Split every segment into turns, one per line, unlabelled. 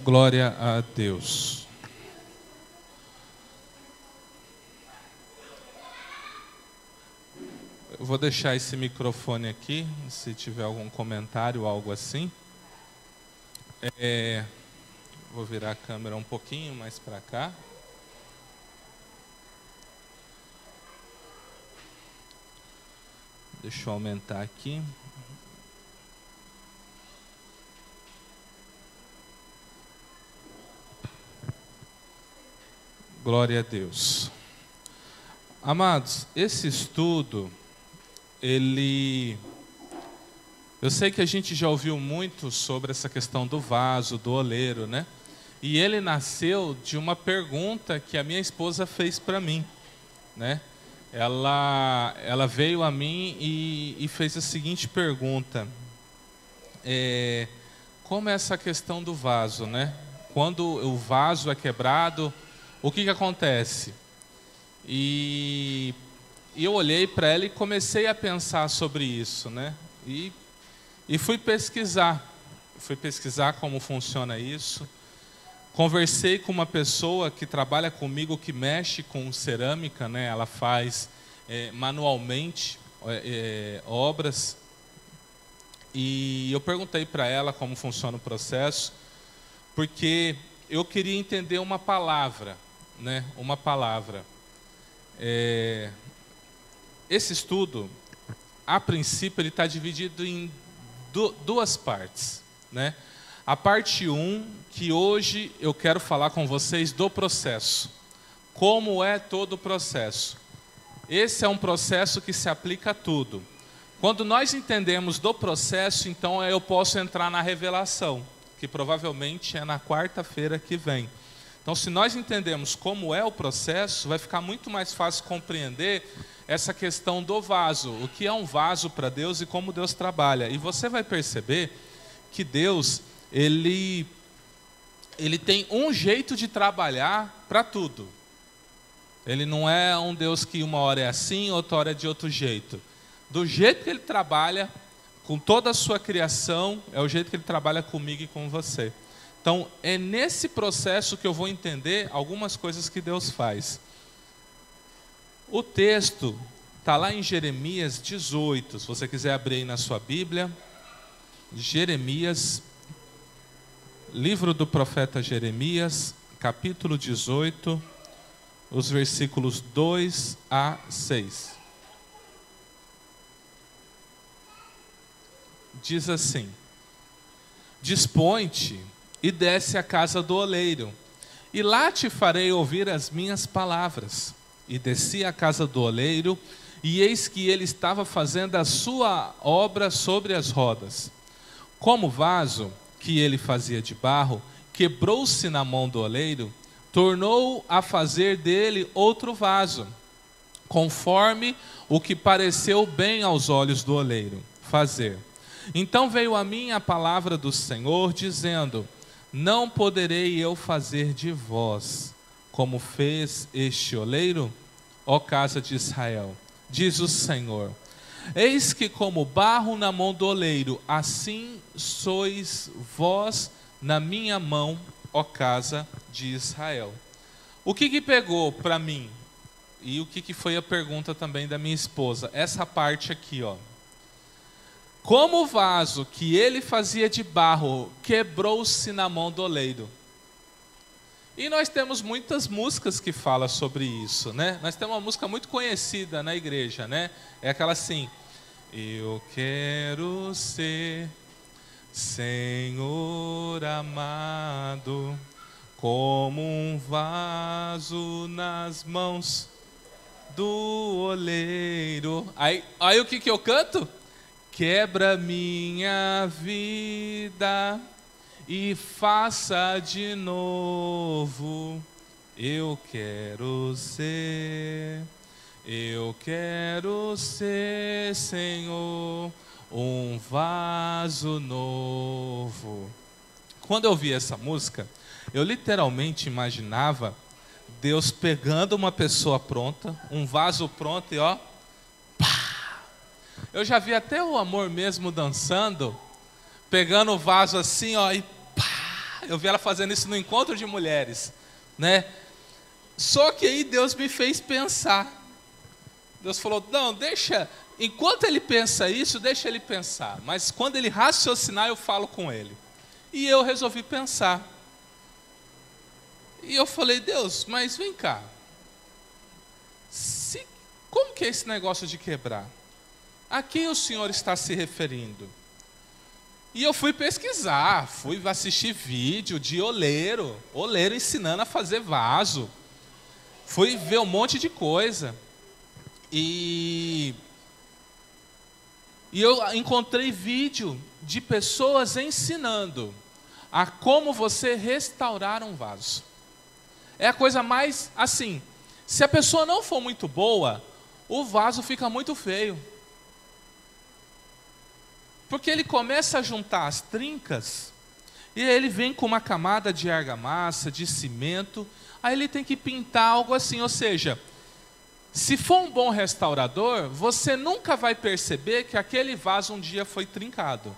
Glória a Deus. Eu vou deixar esse microfone aqui, se tiver algum comentário ou algo assim. Vou virar a câmera um pouquinho mais para cá. Deixa eu aumentar aqui. Glória a Deus. Amados, esse estudo, eu sei que a gente já ouviu muito sobre essa questão do vaso, do oleiro, né? E ele nasceu de uma pergunta que a minha esposa fez para mim, né? Ela veio a mim e fez a seguinte pergunta: como é essa questão do vaso, né? Quando o vaso é quebrado, o que acontece? E eu olhei para ela e comecei a pensar sobre isso, né? E fui pesquisar como funciona isso. Conversei com uma pessoa que trabalha comigo, que mexe com cerâmica, né? Ela faz manualmente obras. E eu perguntei para ela como funciona o processo, porque eu queria entender uma palavra, né? Uma palavra. Esse estudo, a princípio, ele está dividido em duas partes, né? A parte 1, que hoje eu quero falar com vocês do processo. Como é todo o processo? Esse é um processo que se aplica a tudo. Quando nós entendemos do processo, então eu posso entrar na revelação, que provavelmente é na quarta-feira que vem. Então, se nós entendemos como é o processo, vai ficar muito mais fácil compreender essa questão do vaso. O que é um vaso para Deus e como Deus trabalha. E você vai perceber que Deus, Ele tem um jeito de trabalhar para tudo. Ele não é um Deus que uma hora é assim, outra hora é de outro jeito. Do jeito que Ele trabalha, com toda a sua criação, é o jeito que Ele trabalha comigo e com você. Então, é nesse processo que eu vou entender algumas coisas que Deus faz. O texto está lá em Jeremias 18, se você quiser abrir aí na sua Bíblia. Jeremias, livro do profeta Jeremias, capítulo 18, os versículos 2 a 6. Diz assim: Dispõe-te e desce à casa do oleiro, e lá te farei ouvir as minhas palavras. E desci à casa do oleiro, e eis que ele estava fazendo a sua obra sobre as rodas. Como o vaso que ele fazia de barro quebrou-se na mão do oleiro, tornou a fazer dele outro vaso, conforme o que pareceu bem aos olhos do oleiro fazer. Então veio a mim a palavra do Senhor, dizendo: Não poderei eu fazer de vós como fez este oleiro, ó casa de Israel, diz o Senhor. Eis que como barro na mão do oleiro, assim sois vós na minha mão, ó casa de Israel. O que pegou para mim? E o que foi a pergunta também da minha esposa? Essa parte aqui, ó. Como o vaso que ele fazia de barro quebrou-se na mão do oleiro. E nós temos muitas músicas que falam sobre isso, né? Nós temos uma música muito conhecida na igreja, né? É aquela assim: Eu quero ser, Senhor amado, como um vaso nas mãos do oleiro. Aí o que eu canto? Quebra minha vida e faça de novo. Eu quero ser, Senhor, um vaso novo. Quando eu ouvi essa música, eu literalmente imaginava Deus pegando uma pessoa pronta, um vaso pronto e ó, pá! Eu já vi até o Amor Mesmo dançando, pegando o vaso assim, ó, e pá, Eu vi ela fazendo isso no encontro de mulheres, né? Só que aí Deus me fez pensar. Deus falou, não, deixa, enquanto ele pensa isso, deixa ele pensar. Mas quando ele raciocinar, eu falo com ele. E eu resolvi pensar. E eu falei, Deus, mas vem cá. Como que é esse negócio de quebrar? A quem o Senhor está se referindo? E eu fui pesquisar, fui assistir vídeo de oleiro ensinando a fazer vaso. Fui ver um monte de coisa. E eu encontrei vídeo de pessoas ensinando a como você restaurar um vaso. É a coisa mais assim, se a pessoa não for muito boa, o vaso fica muito feio. Porque ele começa a juntar as trincas, e aí ele vem com uma camada de argamassa, de cimento, aí ele tem que pintar algo assim, ou seja, se for um bom restaurador, você nunca vai perceber que aquele vaso um dia foi trincado.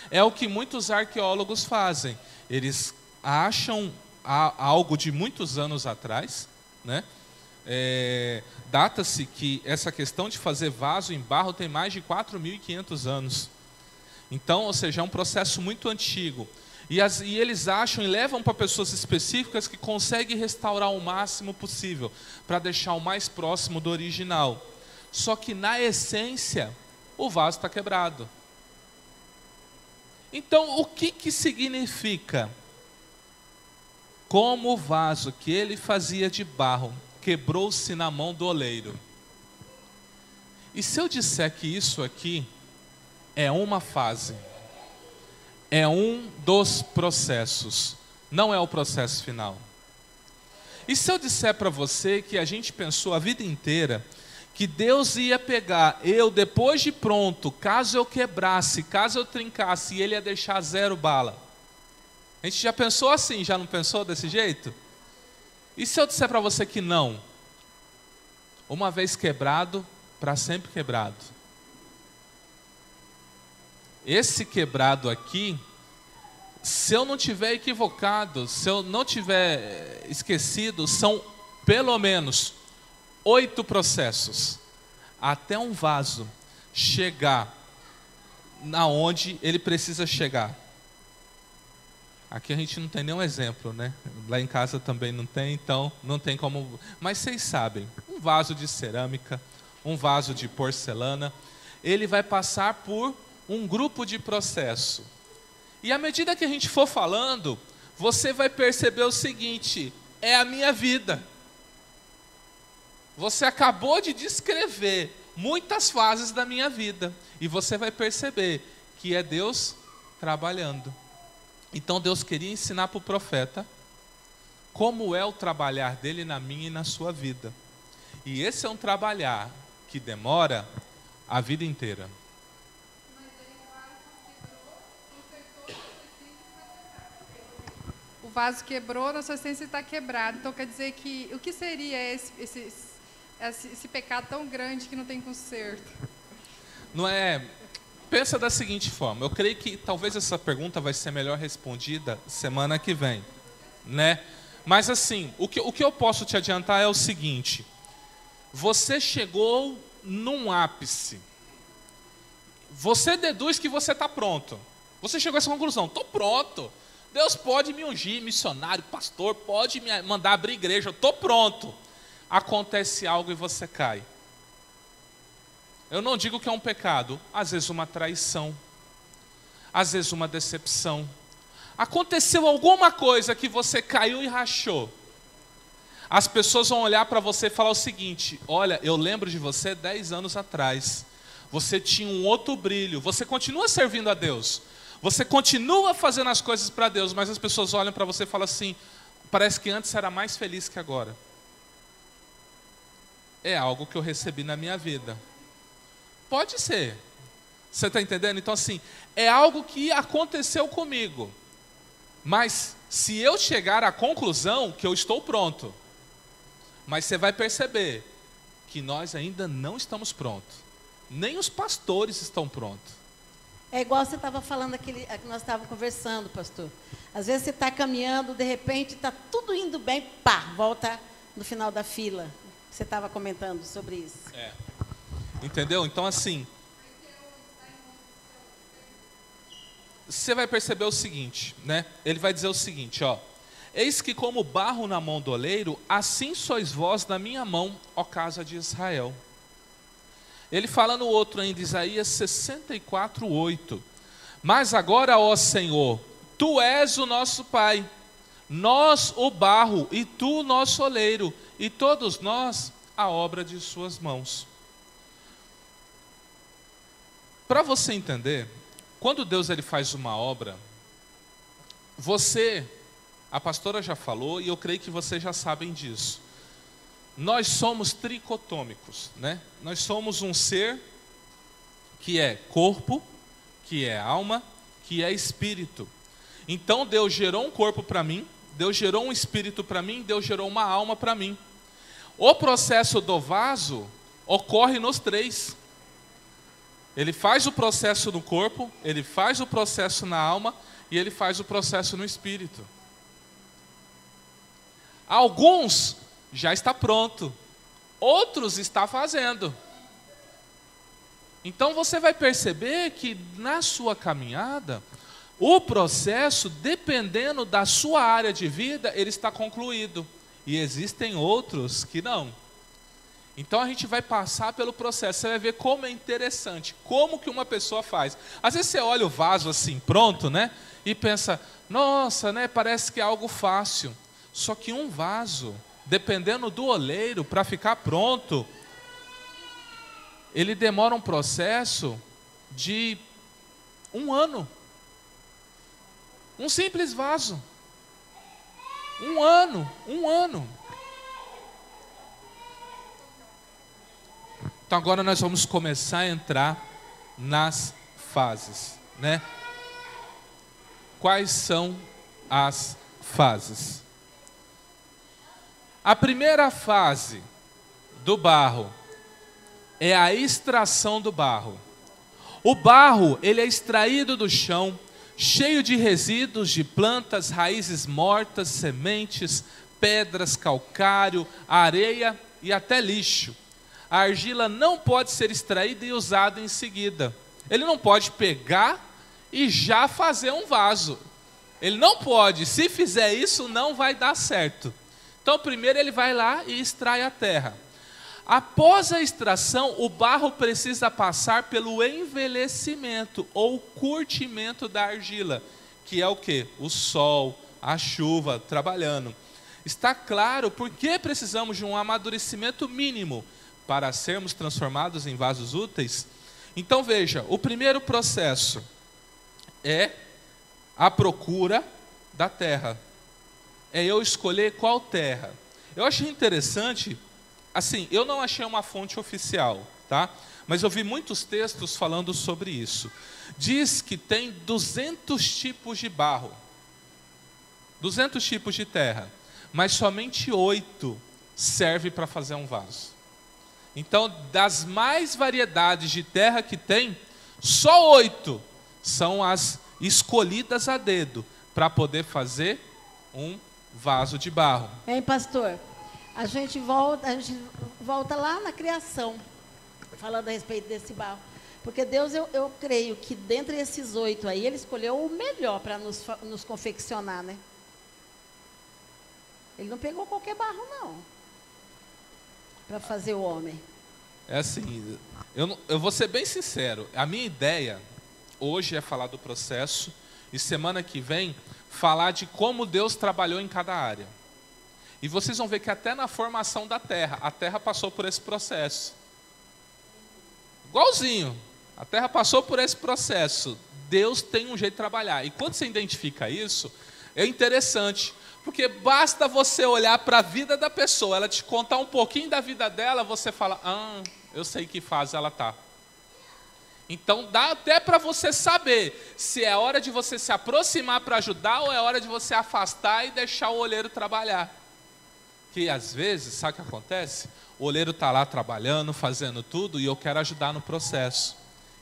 É o que muitos arqueólogos fazem. Eles acham algo de muitos anos atrás, né? Data-se que essa questão de fazer vaso em barro tem mais de 4.500 anos. Então, ou seja, é um processo muito antigo. E eles acham e levam para pessoas específicas que conseguem restaurar o máximo possível, para deixar o mais próximo do original. Só que, na essência, o vaso está quebrado. Então, o que significa? Como o vaso que ele fazia de barro quebrou-se na mão do oleiro. E se eu disser que isso aqui é uma fase, é um dos processos, não é o processo final. E se eu disser para você que a gente pensou a vida inteira que Deus ia pegar eu depois de pronto, caso eu quebrasse, caso eu trincasse, e ele ia deixar 0 bala. A gente já pensou assim, já não pensou desse jeito? E se eu disser para você que não? Uma vez quebrado, para sempre quebrado. Esse quebrado aqui, se eu não tiver equivocado, se eu não tiver esquecido, são pelo menos 8 processos até um vaso chegar na onde ele precisa chegar. Aqui a gente não tem nenhum exemplo, né? Lá em casa também não tem, então não tem como. Mas vocês sabem, um vaso de cerâmica, um vaso de porcelana, ele vai passar por um grupo de processo. E à medida que a gente for falando, você vai perceber o seguinte: é a minha vida. Você acabou de descrever muitas fases da minha vida, e você vai perceber que é Deus trabalhando. Então Deus queria ensinar para o profeta como é o trabalhar dele na minha e na sua vida. E esse é um trabalhar que demora a vida inteira.
O vaso quebrou, nossa essência está quebrada. Então quer dizer que o que seria esse pecado tão grande que não tem conserto?
Não é? Pensa da seguinte forma, eu creio que talvez essa pergunta vai ser melhor respondida semana que vem, né? Mas assim, o que eu posso te adiantar é o seguinte: você chegou num ápice, você deduz que você está pronto, você chegou a essa conclusão, estou pronto, Deus pode me ungir, missionário, pastor, pode me mandar abrir igreja, eu estou pronto. Acontece algo e você cai. Eu não digo que é um pecado, às vezes uma traição, às vezes uma decepção. Aconteceu alguma coisa que você caiu e rachou. As pessoas vão olhar para você e falar o seguinte: olha, eu lembro de você 10 anos atrás. Você tinha um outro brilho, você continua servindo a Deus, você continua fazendo as coisas para Deus, mas as pessoas olham para você e falam assim: parece que antes era mais feliz que agora. É algo que eu recebi na minha vida. Pode ser. Você está entendendo? Então assim, é algo que aconteceu comigo. Mas se eu chegar à conclusão que eu estou pronto, mas você vai perceber que nós ainda não estamos prontos. Nem os pastores estão prontos.
É igual você estava falando aquele que nós estávamos conversando, pastor. Às vezes você está caminhando, de repente está tudo indo bem, pá, volta no final da fila. Você estava comentando sobre isso.
Entendeu? Então, assim, você vai perceber o seguinte, né? Ele vai dizer o seguinte, ó. Eis que como barro na mão do oleiro, assim sois vós na minha mão, ó casa de Israel. Ele fala no outro ainda, Isaías 64:8. Mas agora, ó Senhor, Tu és o nosso Pai, nós o barro, e Tu o nosso oleiro, e todos nós a obra de Suas mãos. Para você entender, quando Deus ele faz uma obra, a pastora já falou, e eu creio que vocês já sabem disso. Nós somos tricotômicos, né? Nós somos um ser que é corpo, que é alma, que é espírito. Então Deus gerou um corpo para mim, Deus gerou um espírito para mim, Deus gerou uma alma para mim. O processo do vaso ocorre nos três. Ele faz o processo no corpo, ele faz o processo na alma e ele faz o processo no espírito. Alguns já está pronto, outros está fazendo. Então você vai perceber que na sua caminhada, o processo, dependendo da sua área de vida, ele está concluído. E existem outros que não. Então a gente vai passar pelo processo, você vai ver como é interessante, como que uma pessoa faz. Às vezes você olha o vaso assim, pronto, né? E pensa, nossa, né? Parece que é algo fácil. Só que um vaso, dependendo do oleiro, para ficar pronto, ele demora um processo de 1 ano. Um simples vaso. 1 ano, 1 ano. Então agora nós vamos começar a entrar nas fases, né? Quais são as fases? A primeira fase do barro é a extração do barro. O barro, ele é extraído do chão, cheio de resíduos de plantas, raízes mortas, sementes, pedras, calcário, areia e até lixo. A argila não pode ser extraída e usada em seguida. Ele não pode pegar e já fazer um vaso. Ele não pode. Se fizer isso, não vai dar certo. Então, primeiro ele vai lá e extrai a terra. Após a extração, o barro precisa passar pelo envelhecimento ou curtimento da argila, que é o quê? O sol, a chuva, trabalhando. Está claro por que precisamos de um amadurecimento mínimo para sermos transformados em vasos úteis? Então veja, o primeiro processo é a procura da terra. É eu escolher qual terra. Eu achei interessante, assim, eu não achei uma fonte oficial, tá? Mas eu vi muitos textos falando sobre isso. Diz que tem 200 tipos de barro, 200 tipos de terra, mas somente 8 serve para fazer um vaso. Então, das mais variedades de terra que tem, só 8 são as escolhidas a dedo para poder fazer um vaso de barro.
Hein, pastor? A gente volta lá na criação, falando a respeito desse barro. Porque Deus, eu creio que dentre esses 8 aí, Ele escolheu o melhor para nos confeccionar, né? Ele não pegou qualquer barro, não, para fazer o homem.
É assim, eu vou ser bem sincero, a minha ideia hoje é falar do processo e semana que vem falar de como Deus trabalhou em cada área. E vocês vão ver que até na formação da terra, a terra passou por esse processo. Igualzinho, a terra passou por esse processo. Deus tem um jeito de trabalhar. E quando você identifica isso, é interessante. Porque basta você olhar para a vida da pessoa, ela te contar um pouquinho da vida dela, você fala, eu sei que fase ela está. Então dá até para você saber se é hora de você se aproximar para ajudar ou é hora de você afastar e deixar o oleiro trabalhar. Que às vezes, sabe o que acontece? O oleiro está lá trabalhando, fazendo tudo e eu quero ajudar no processo.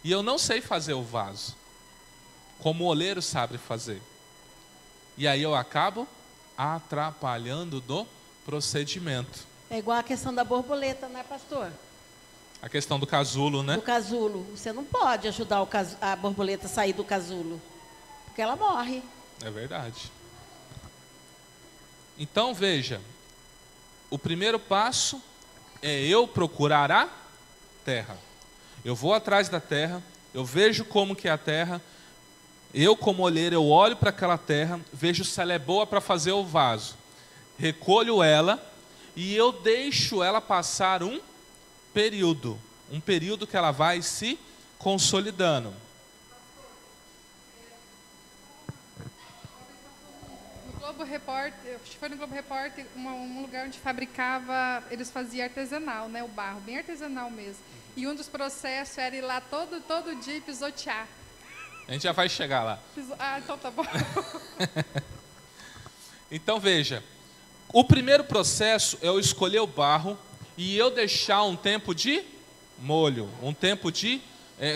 E eu não sei fazer o vaso. como o oleiro sabe fazer. E aí eu acabo atrapalhando do procedimento.
É igual a questão da borboleta, né, pastor?
A questão do casulo, né?
Do casulo. Você não pode ajudar a borboleta a sair do casulo, porque ela morre.
É verdade. Então, veja, o primeiro passo é eu procurar a terra. Eu vou atrás da terra, eu vejo como que é a terra, eu como olheiro, eu olho para aquela terra, vejo se ela é boa para fazer o vaso, recolho ela e eu deixo ela passar um período que ela vai se consolidando.
No Globo Repórter, acho que foi no Globo Repórter, um lugar onde fabricava, eles faziam artesanal, né, o barro, bem artesanal mesmo. E um dos processos era ir lá todo dia e pisotear.
A gente já vai chegar lá.
Ah, então tá bom.
Então veja, o primeiro processo é eu escolher o barro e eu deixar um tempo de molho, um tempo de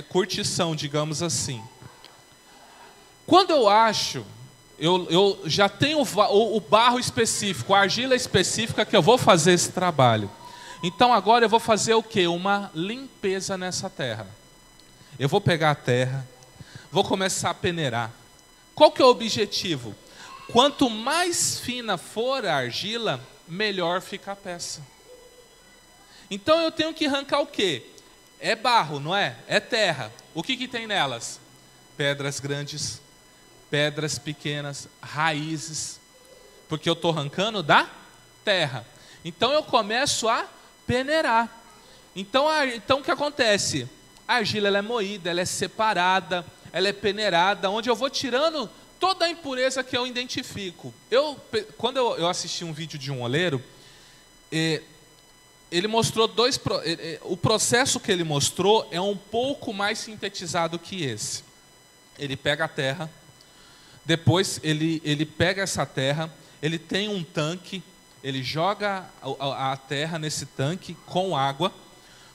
curtição, digamos assim. Quando eu acho, eu já tenho o barro específico, a argila específica que eu vou fazer esse trabalho. Então agora eu vou fazer o quê? Uma limpeza nessa terra. Eu vou pegar a terra, vou começar a peneirar. Qual que é o objetivo? Quanto mais fina for a argila, melhor fica a peça. Então eu tenho que arrancar o quê? É barro, não é? É terra. O que tem nelas? Pedras grandes, pedras pequenas, raízes. Porque eu estou arrancando da terra. Então eu começo a peneirar. Então o que acontece? A argila ela é moída, ela é separada, ela é peneirada, onde eu vou tirando toda a impureza que eu identifico. Quando eu assisti um vídeo de um oleiro, ele mostrou o processo que ele mostrou é um pouco mais sintetizado que esse. Ele pega a terra, depois ele pega essa terra, ele tem um tanque, ele joga a terra nesse tanque com água.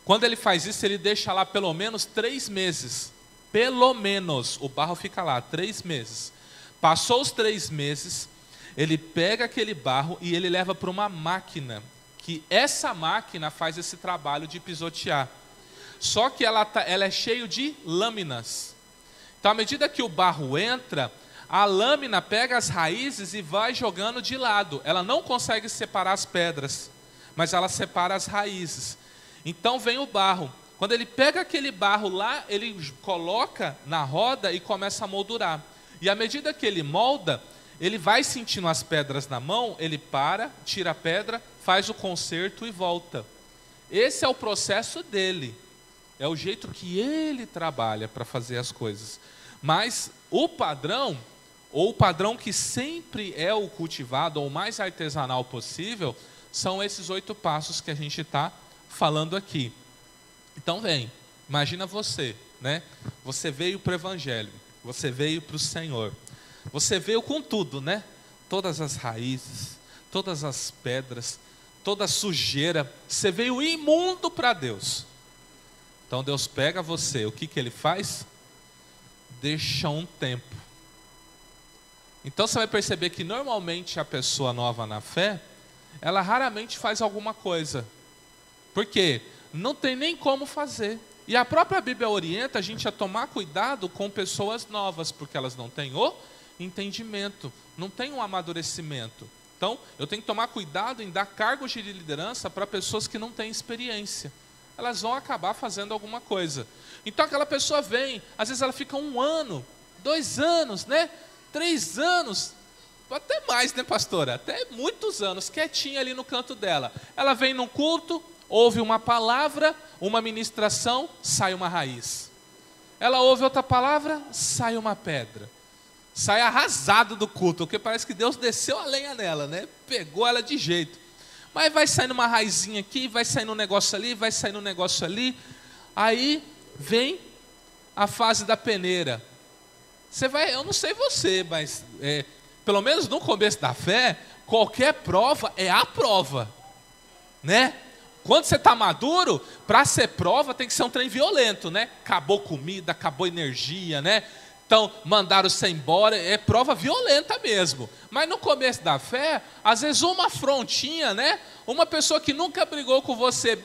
Quando ele faz isso, ele deixa lá pelo menos 3 meses. Pelo menos, o barro fica lá 3 meses. Passou os 3 meses, ele pega aquele barro e ele leva para uma máquina, que essa máquina faz esse trabalho de pisotear. Só que ela é cheia de lâminas. Então, à medida que o barro entra, a lâmina pega as raízes e vai jogando de lado. Ela não consegue separar as pedras, mas ela separa as raízes. Então vem o barro. Quando ele pega aquele barro lá, ele coloca na roda e começa a moldurar. E à medida que ele molda, ele vai sentindo as pedras na mão, ele para, tira a pedra, faz o conserto e volta. Esse é o processo dele. É o jeito que ele trabalha para fazer as coisas. Mas o padrão, ou o padrão que sempre é o cultivado, ou o mais artesanal possível, são esses 8 passos que a gente está falando aqui. Então imagina você, né? Você veio para o Evangelho, você veio para o Senhor, você veio com tudo, né? Todas as raízes, todas as pedras, toda a sujeira, você veio imundo para Deus. Então Deus pega você, o que Ele faz? Deixa um tempo. Então você vai perceber que normalmente a pessoa nova na fé, ela raramente faz alguma coisa. Por quê? Não tem nem como fazer. E a própria Bíblia orienta a gente a tomar cuidado com pessoas novas, porque elas não têm o entendimento, não têm o amadurecimento. Então, eu tenho que tomar cuidado em dar cargos de liderança para pessoas que não têm experiência. Elas vão acabar fazendo alguma coisa. Então, aquela pessoa vem, às vezes ela fica 1 ano, 2 anos, né? 3 anos, até mais, né, pastora? Até muitos anos, quietinha ali no canto dela. Ela vem num culto, ouve uma palavra, uma ministração, sai uma raiz. Ela ouve outra palavra, sai uma pedra. Sai arrasado do culto, porque parece que Deus desceu a lenha nela, né? Pegou ela de jeito. Mas vai saindo uma raizinha aqui, vai saindo um negócio ali, vai saindo um negócio ali. Aí vem a fase da peneira. Você vai, eu não sei você, mas pelo menos no começo da fé, qualquer prova é a prova, né? Quando você está maduro, para ser prova tem que ser um trem violento, né? Acabou comida, acabou energia, né? Então, mandaram você embora, é prova violenta mesmo. Mas no começo da fé, às vezes uma afrontinha, né? Uma pessoa que nunca brigou com você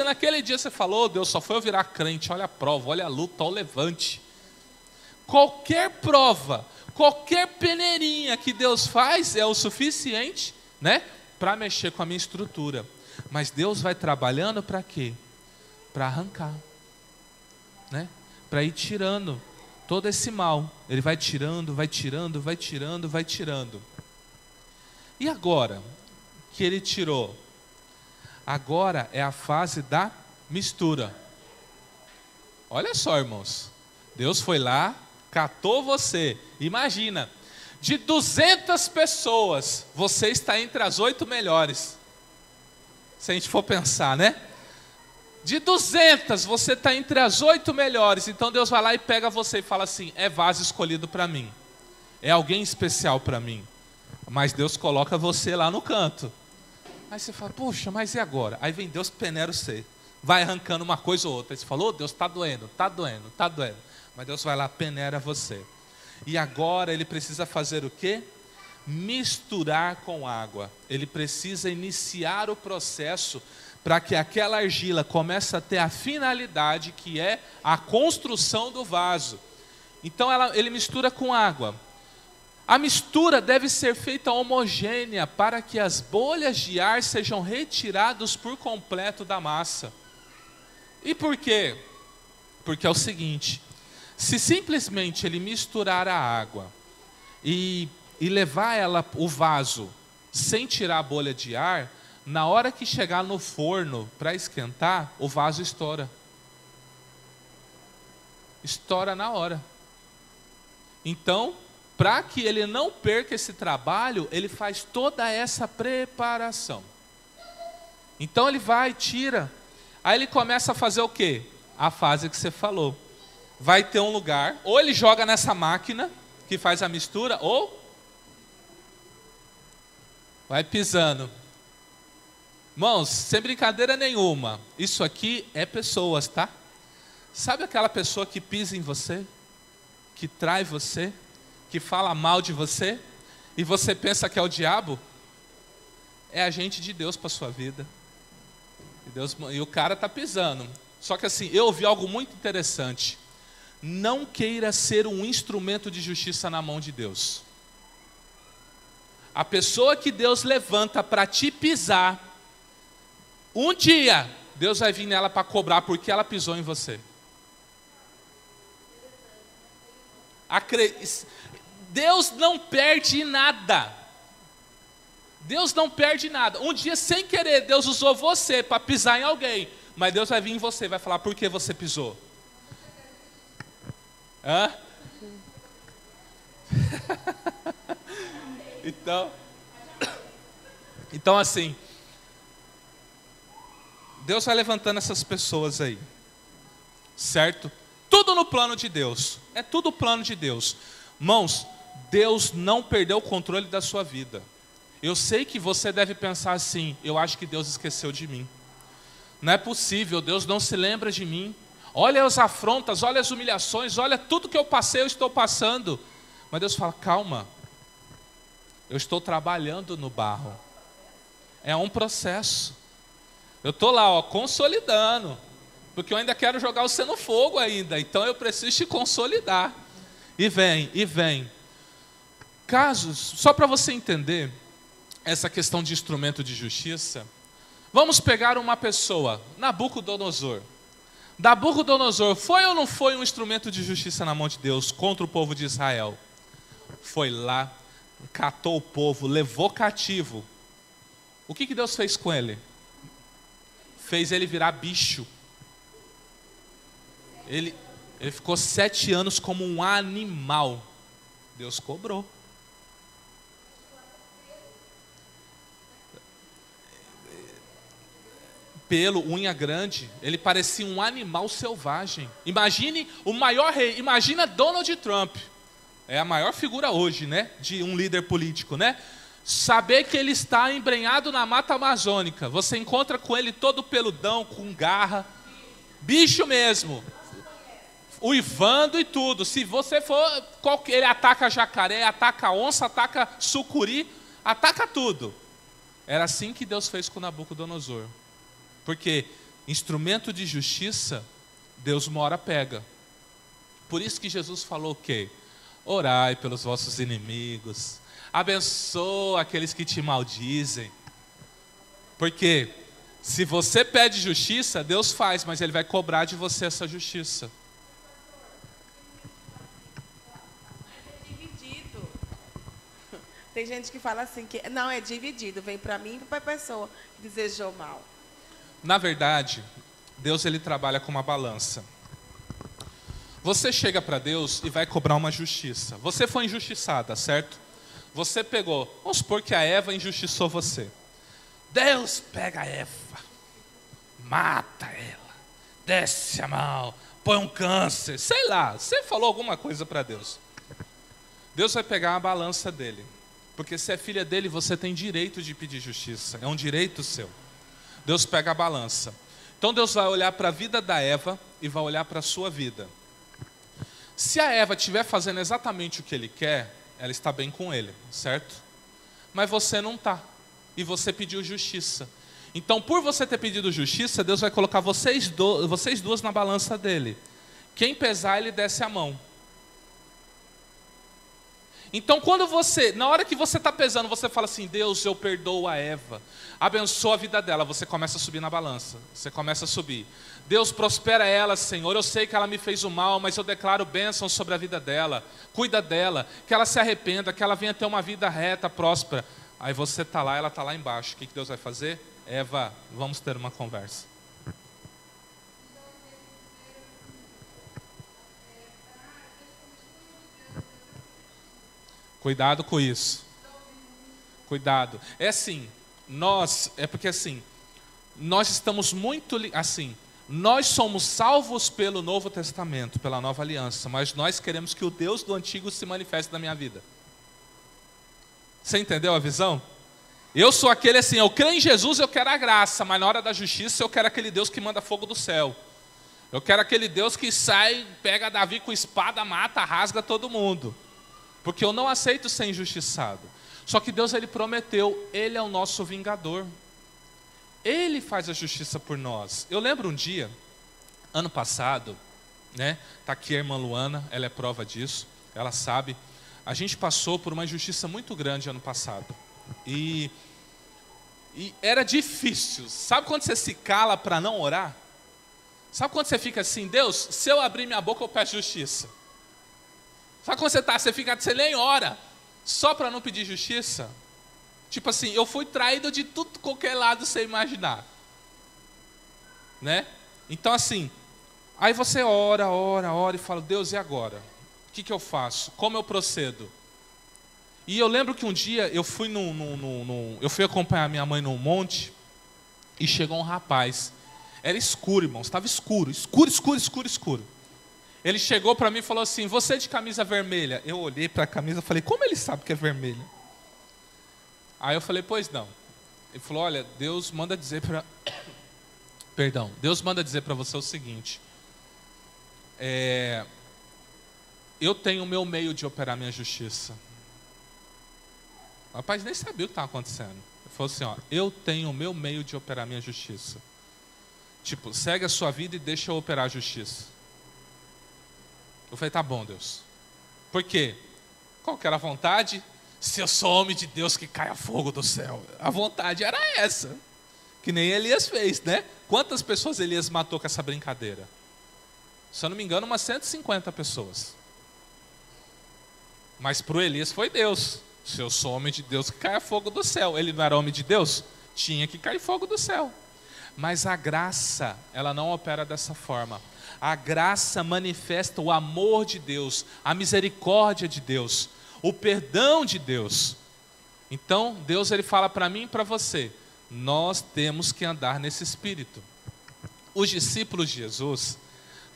naquele dia, você falou, oh, Deus, só foi eu virar crente, olha a prova, olha a luta, olha o levante. Qualquer prova, qualquer peneirinha que Deus faz é o suficiente, né? Para mexer com a minha estrutura. Mas Deus vai trabalhando para quê? Para arrancar, né? Para ir tirando todo esse mal. Ele vai tirando, vai tirando, vai tirando, vai tirando. E agora que ele tirou? Agora é a fase da mistura. Olha só, irmãos. Deus foi lá, catou você. Imagina, de 200 pessoas, você está entre as 8 melhores. Se a gente for pensar, né? De 200, você está entre as 8 melhores. Então Deus vai lá e pega você e fala assim, é vaso escolhido para mim. É alguém especial para mim. Mas Deus coloca você lá no canto. Aí você fala, puxa, mas e agora? Aí vem Deus, peneira você. Vai arrancando uma coisa ou outra. Aí você fala, oh, Deus, está doendo, está doendo, está doendo. Mas Deus vai lá, peneira você. E agora ele precisa fazer o quê? Misturar com água. Ele precisa iniciar o processo para que aquela argila comece a ter a finalidade que é a construção do vaso. Então ele mistura com água. A mistura deve ser feita homogênea para que as bolhas de ar sejam retiradas por completo da massa. E por quê? Porque é o seguinte, se simplesmente ele misturar a água e levar o vaso sem tirar a bolha de ar, na hora que chegar no forno para esquentar, o vaso estoura. Estoura na hora. Então, para que ele não perca esse trabalho, ele faz toda essa preparação. Então ele vai, tira. Aí ele começa a fazer o quê? A fase que você falou. Vai ter um lugar, ou ele joga nessa máquina que faz a mistura, ou vai pisando. Irmãos, sem brincadeira nenhuma, isso aqui é pessoas, tá? Sabe aquela pessoa que pisa em você? Que trai você? Que fala mal de você? E você pensa que é o diabo? É agente de Deus para a sua vida. E o cara está pisando. Só que assim, eu ouvi algo muito interessante. Não queira ser um instrumento de justiça na mão de Deus. A pessoa que Deus levanta para te pisar, um dia, Deus vai vir nela para cobrar porque ela pisou em você. Deus não perde nada. Deus não perde nada. Um dia, sem querer, Deus usou você para pisar em alguém. Mas Deus vai vir em você e vai falar, por que você pisou? Hã? Então assim, Deus vai levantando essas pessoas aí, certo? Tudo no plano de Deus, é tudo plano de Deus. Irmãos, Deus não perdeu o controle da sua vida. Eu sei que você deve pensar assim, eu acho que Deus esqueceu de mim. Não é possível, Deus não se lembra de mim. Olha as afrontas, olha as humilhações, olha tudo que eu passei, eu estou passando. Mas Deus fala, calma, eu estou trabalhando no barro. É um processo. Eu estou lá, consolidando. Porque eu ainda quero jogar você no fogo ainda. Então eu preciso te consolidar. E vem. Casos, só para você entender essa questão de instrumento de justiça. Vamos pegar uma pessoa, Nabucodonosor. Nabucodonosor foi ou não foi um instrumento de justiça na mão de Deus contra o povo de Israel? Foi lá, catou o povo, levou cativo. O que Deus fez com ele? Fez ele virar bicho. Ele ficou 7 anos como um animal. Deus cobrou. Pelo, unha grande, ele parecia um animal selvagem. Imagine o maior rei, imagina Donald Trump. É a maior figura hoje, né, de um líder político, né? Saber que ele está embrenhado na mata amazônica. Você encontra com ele todo peludão, com garra. Bicho mesmo. uivando e tudo. Se você for, ele ataca jacaré, ataca onça, ataca sucuri, ataca tudo. Era assim que Deus fez com Nabucodonosor. Porque instrumento de justiça, Deus uma hora pega. Por isso que Jesus falou o quê? Orai pelos vossos inimigos, abençoa aqueles que te maldizem. Porque se você pede justiça, Deus faz, mas Ele vai cobrar de você essa justiça.
Tem gente que fala assim, que não, é dividido, vem para mim e para a pessoa que desejou mal.
Na verdade, Deus ele trabalha com uma balança. Você chega para Deus e vai cobrar uma justiça. Você foi injustiçada, certo? Você pegou, vamos supor que a Eva injustiçou você. Deus pega a Eva, mata ela, desce a mão, põe um câncer, sei lá, você falou alguma coisa para Deus. Deus vai pegar a balança dele. Porque se é filha dele, você tem direito de pedir justiça. É um direito seu. Deus pega a balança. Então Deus vai olhar para a vida da Eva e vai olhar para a sua vida. Se a Eva estiver fazendo exatamente o que ele quer, ela está bem com ele, certo? Mas você não está. E você pediu justiça. Então, por você ter pedido justiça, Deus vai colocar vocês duas na balança dele. Quem pesar, ele desce a mão. Então, na hora que você está pesando, você fala assim, Deus, eu perdoo a Eva, abençoa a vida dela, você começa a subir na balança, você começa a subir. Deus, prospera ela, Senhor, eu sei que ela me fez o mal, mas eu declaro bênção sobre a vida dela, cuida dela, que ela se arrependa, que ela venha ter uma vida reta, próspera. Aí você está lá, ela está lá embaixo, o que Deus vai fazer? Eva, vamos ter uma conversa. Cuidado com isso. Cuidado. É assim, nós estamos muito, assim, nós somos salvos pelo Novo Testamento, pela Nova Aliança, mas nós queremos que o Deus do Antigo se manifeste na minha vida. Você entendeu a visão? Eu sou aquele assim, eu creio em Jesus, eu quero a graça, mas na hora da justiça eu quero aquele Deus que manda fogo do céu. Eu quero aquele Deus que sai, pega Davi com espada, mata, rasga todo mundo. Porque eu não aceito ser injustiçado. Só que Deus ele prometeu, Ele é o nosso vingador. Ele faz a justiça por nós. Eu lembro um dia, ano passado, né? Está aqui a irmã Luana, ela é prova disso, ela sabe. A gente passou por uma injustiça muito grande ano passado. E era difícil. Sabe quando você se cala para não orar? Sabe quando você fica assim, Deus, se eu abrir minha boca eu peço justiça. Sabe quando você nem ora, só para não pedir justiça? Tipo assim, eu fui traído de tudo, qualquer lado você imaginar. Né? Então assim, aí você ora e fala, Deus, e agora? O que eu faço? Como eu procedo? E eu lembro que um dia eu fui eu fui acompanhar minha mãe num monte e chegou um rapaz. Era escuro, irmãos, estava escuro. Ele chegou para mim e falou assim, você de camisa vermelha? Eu olhei para a camisa e falei, como ele sabe que é vermelha? Aí eu falei, pois não. Ele falou, olha, Deus manda dizer para você o seguinte, eu tenho o meu meio de operar minha justiça. O rapaz nem sabia o que estava acontecendo. Ele falou assim, eu tenho o meu meio de operar minha justiça. Tipo, segue a sua vida e deixa eu operar a justiça. Eu falei, tá bom, Deus. Por quê? Qual que era a vontade? Se eu sou homem de Deus, que caia fogo do céu. A vontade era essa. Que nem Elias fez, né? Quantas pessoas Elias matou com essa brincadeira? Se eu não me engano, umas 150 pessoas. Mas para o Elias foi Deus. Se eu sou homem de Deus, que caia fogo do céu. Ele não era homem de Deus? Tinha que cair fogo do céu. Mas a graça, ela não opera dessa forma. A graça manifesta o amor de Deus, a misericórdia de Deus, o perdão de Deus. Então, Deus ele fala para mim e para você, nós temos que andar nesse espírito. Os discípulos de Jesus,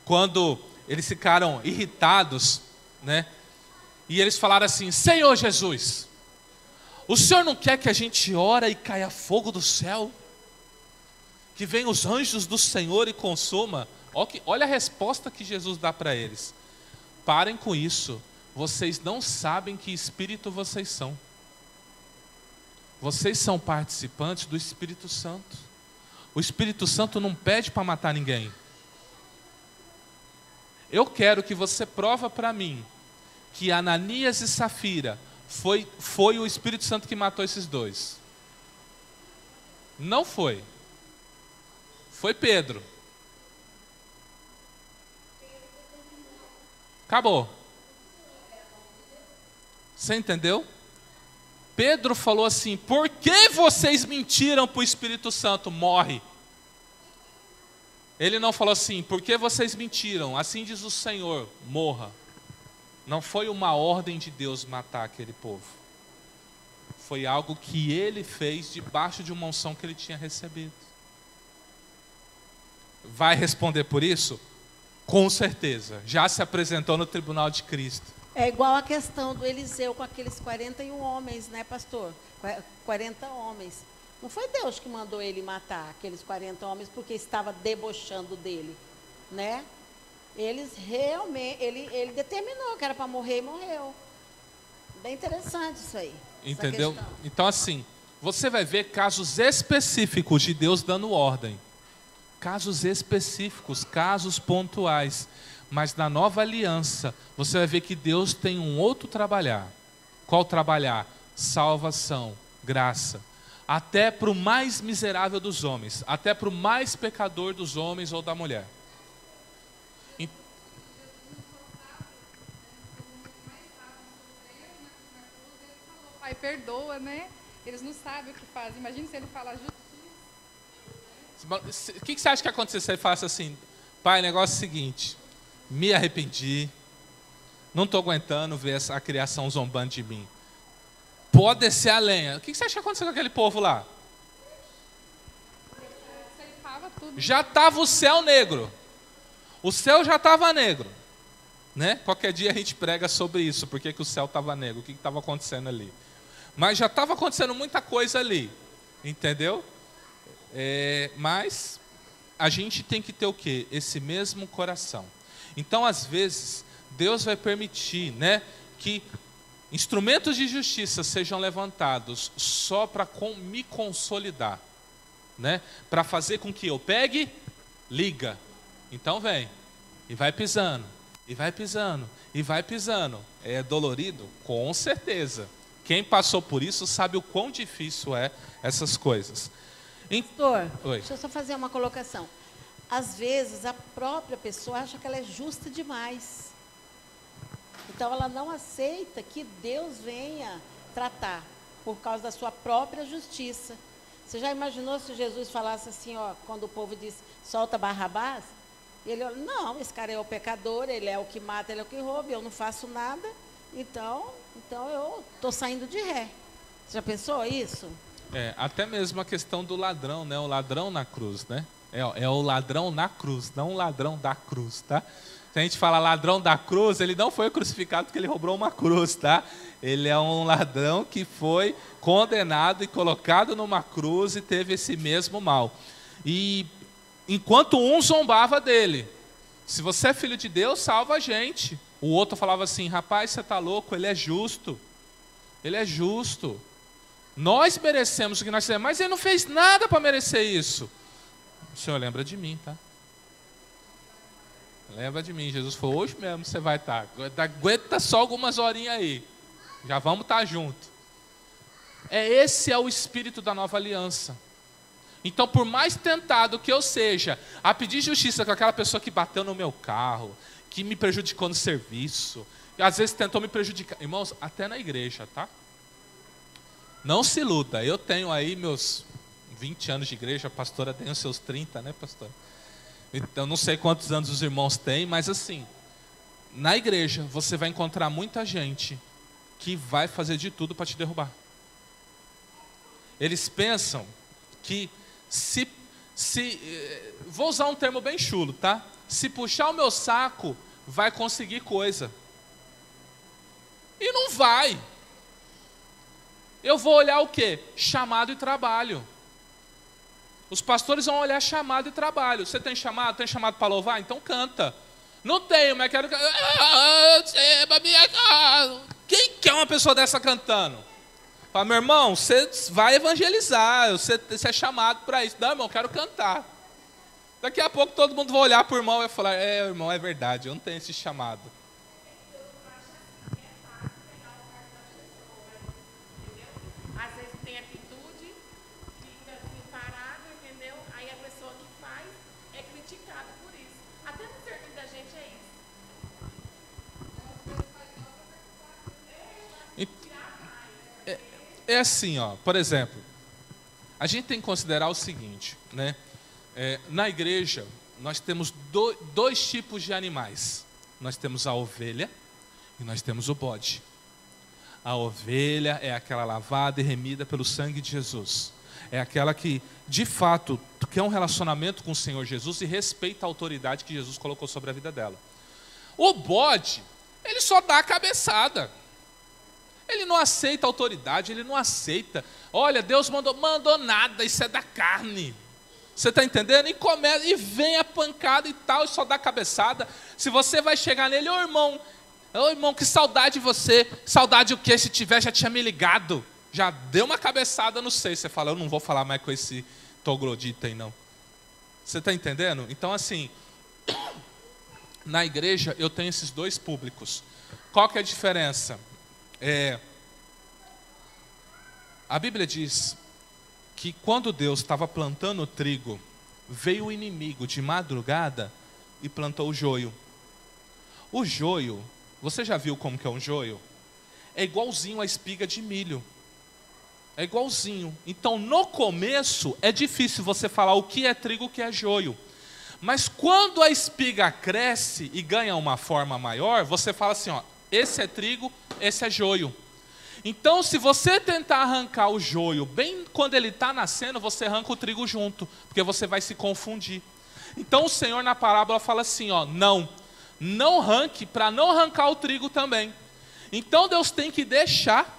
quando eles ficaram irritados, né? E eles falaram assim, Senhor Jesus, o Senhor não quer que a gente ore e caia fogo do céu? Que venham os anjos do Senhor e consuma? Olha a resposta que Jesus dá para eles. Parem com isso. Vocês não sabem que espírito vocês são. Vocês são participantes do Espírito Santo. O Espírito Santo não pede para matar ninguém. Eu quero que você prova para mim que Ananias e Safira foi o Espírito Santo que matou esses dois. Não foi. Foi Pedro. Acabou. Você entendeu? Pedro falou assim: por que vocês mentiram para o Espírito Santo? Morre. Ele não falou assim: por que vocês mentiram? Assim diz o Senhor, morra. Não foi uma ordem de Deus matar aquele povo. Foi algo que ele fez debaixo de uma unção que ele tinha recebido. Vai responder por isso? Com certeza. Já se apresentou no tribunal de Cristo.
É igual a questão do Eliseu com aqueles 41 homens, né, pastor? 40 homens. Não foi Deus que mandou ele matar aqueles 40 homens porque estava debochando dele, né? Eles realmente, ele determinou que era para morrer e morreu. Bem interessante isso aí.
Entendeu? Então assim, você vai ver casos específicos de Deus dando ordem. Casos específicos, casos pontuais. Mas na nova aliança, você vai ver que Deus tem um outro trabalhar. Qual trabalhar? Salvação, graça. Até para o mais miserável dos homens. Até para o mais pecador dos homens ou da mulher.
Pai, perdoa, né? Eles não sabem o que fazem. Imagina se ele fala justiça.
O que você acha que aconteceu se ele falasse assim: pai, o negócio é o seguinte, me arrependi, não estou aguentando ver a criação zombando de mim. Pode descer a lenha. O que você acha que aconteceu com aquele povo lá? Já estava o céu negro. O céu já estava negro. Né? Qualquer dia a gente prega sobre isso, porque que o céu estava negro, o que estava acontecendo ali. Mas já estava acontecendo muita coisa ali. Entendeu? Mas a gente tem que ter o quê? Esse mesmo coração. Então, às vezes, Deus vai permitir, né, que instrumentos de justiça sejam levantados só para me consolidar, né? Para fazer com que eu pegue, liga. Então vem, e vai pisando, e vai pisando, e vai pisando. É dolorido? Com certeza. Quem passou por isso sabe o quão difícil é essas coisas.
Pastor,
Oi.
deixa eu só fazer uma colocação. Às vezes, a própria pessoa acha que ela é justa demais. Então, ela não aceita que Deus venha tratar por causa da sua própria justiça. Você já imaginou se Jesus falasse assim, ó, quando o povo disse, solta Barrabás? Ele olha, não, esse cara é o pecador, ele é o que mata, ele é o que rouba, eu não faço nada, então eu estou saindo de ré. Você já pensou isso?
Até mesmo a questão do ladrão, né? O ladrão na cruz, né? É o ladrão na cruz, não o ladrão da cruz, tá? Se a gente fala ladrão da cruz, ele não foi crucificado porque ele roubou uma cruz, tá? Ele é um ladrão que foi condenado e colocado numa cruz e teve esse mesmo mal. E enquanto um zombava dele, se você é filho de Deus, salva a gente. O outro falava assim, rapaz, você está louco, ele é justo. Ele é justo. Nós merecemos o que nós fizemos, mas ele não fez nada para merecer isso. O Senhor lembra de mim, tá? Lembra de mim. Jesus falou, hoje mesmo você vai estar. Aguenta só algumas horinhas aí. Já vamos estar junto. Esse é o espírito da nova aliança. Então, por mais tentado que eu seja a pedir justiça com aquela pessoa que bateu no meu carro, que me prejudicou no serviço, e às vezes tentou me prejudicar. Irmãos, até na igreja, tá? Não se iluda. Eu tenho aí meus 20 anos de igreja, a pastora tem os seus 30, né, pastora? Então, não sei quantos anos os irmãos têm, mas assim, na igreja você vai encontrar muita gente que vai fazer de tudo para te derrubar. Eles pensam que vou usar um termo bem chulo, tá? Se puxar o meu saco, vai conseguir coisa. E não vai. Eu vou olhar o quê? Chamado e trabalho. Os pastores vão olhar chamado e trabalho. Você tem chamado? Tem chamado para louvar? Então canta. Não tenho, mas quero... Quem quer uma pessoa dessa cantando? Fala, meu irmão, você vai evangelizar, você é chamado para isso. Não, irmão, quero cantar. Daqui a pouco todo mundo vai olhar para o irmão e vai falar, irmão, é verdade, eu não tenho esse chamado.
Às vezes tem atitude, fica parado, entendeu? Aí a pessoa que faz é criticada por isso. Até no serviço da gente é isso.
É assim, ó, por exemplo, a gente tem que considerar o seguinte, né? Na igreja, nós temos dois tipos de animais. Nós temos a ovelha e nós temos o bode. A ovelha é aquela lavada e remida pelo sangue de Jesus. É aquela que, de fato, quer um relacionamento com o Senhor Jesus e respeita a autoridade que Jesus colocou sobre a vida dela. O bode, ele só dá a cabeçada. Ele não aceita a autoridade, ele não aceita. Olha, Deus mandou nada, isso é da carne. Você está entendendo? E vem a pancada e tal, e só dá a cabeçada. Se você vai chegar nele, ô irmão, que saudade de você. Saudade o quê? Se tiver, já tinha me ligado. Já deu uma cabeçada no seio. Você fala, eu não vou falar mais com esse troglodita aí, não. Você está entendendo? Então, assim, na igreja eu tenho esses dois públicos. Qual que é a diferença? A Bíblia diz que quando Deus estava plantando o trigo, veio o inimigo de madrugada e plantou o joio. O joio, você já viu como que é um joio? É igualzinho a espiga de milho. É igualzinho. Então, no começo, é difícil você falar o que é trigo e o que é joio. Mas quando a espiga cresce e ganha uma forma maior, você fala assim, ó, esse é trigo, esse é joio. Então, se você tentar arrancar o joio, bem quando ele está nascendo, você arranca o trigo junto, porque você vai se confundir. Então, o Senhor na parábola fala assim, ó, não arranque, para não arrancar o trigo também. Então, Deus tem que deixar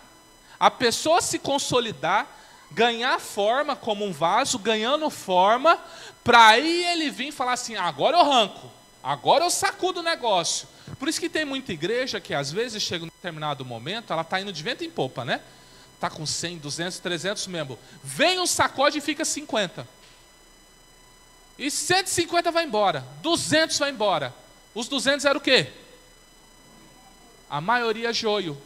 a pessoa se consolidar, ganhar forma como um vaso, ganhando forma, para aí ele vir e falar assim, agora eu arranco, agora eu sacudo o negócio. Por isso que tem muita igreja que às vezes chega em um determinado momento, ela está indo de vento em popa, né? Está com 100, 200, 300 membros. Vem um sacode e fica 50. E 150 vai embora, 200 vai embora. Os 200 era o quê? A maioria joio.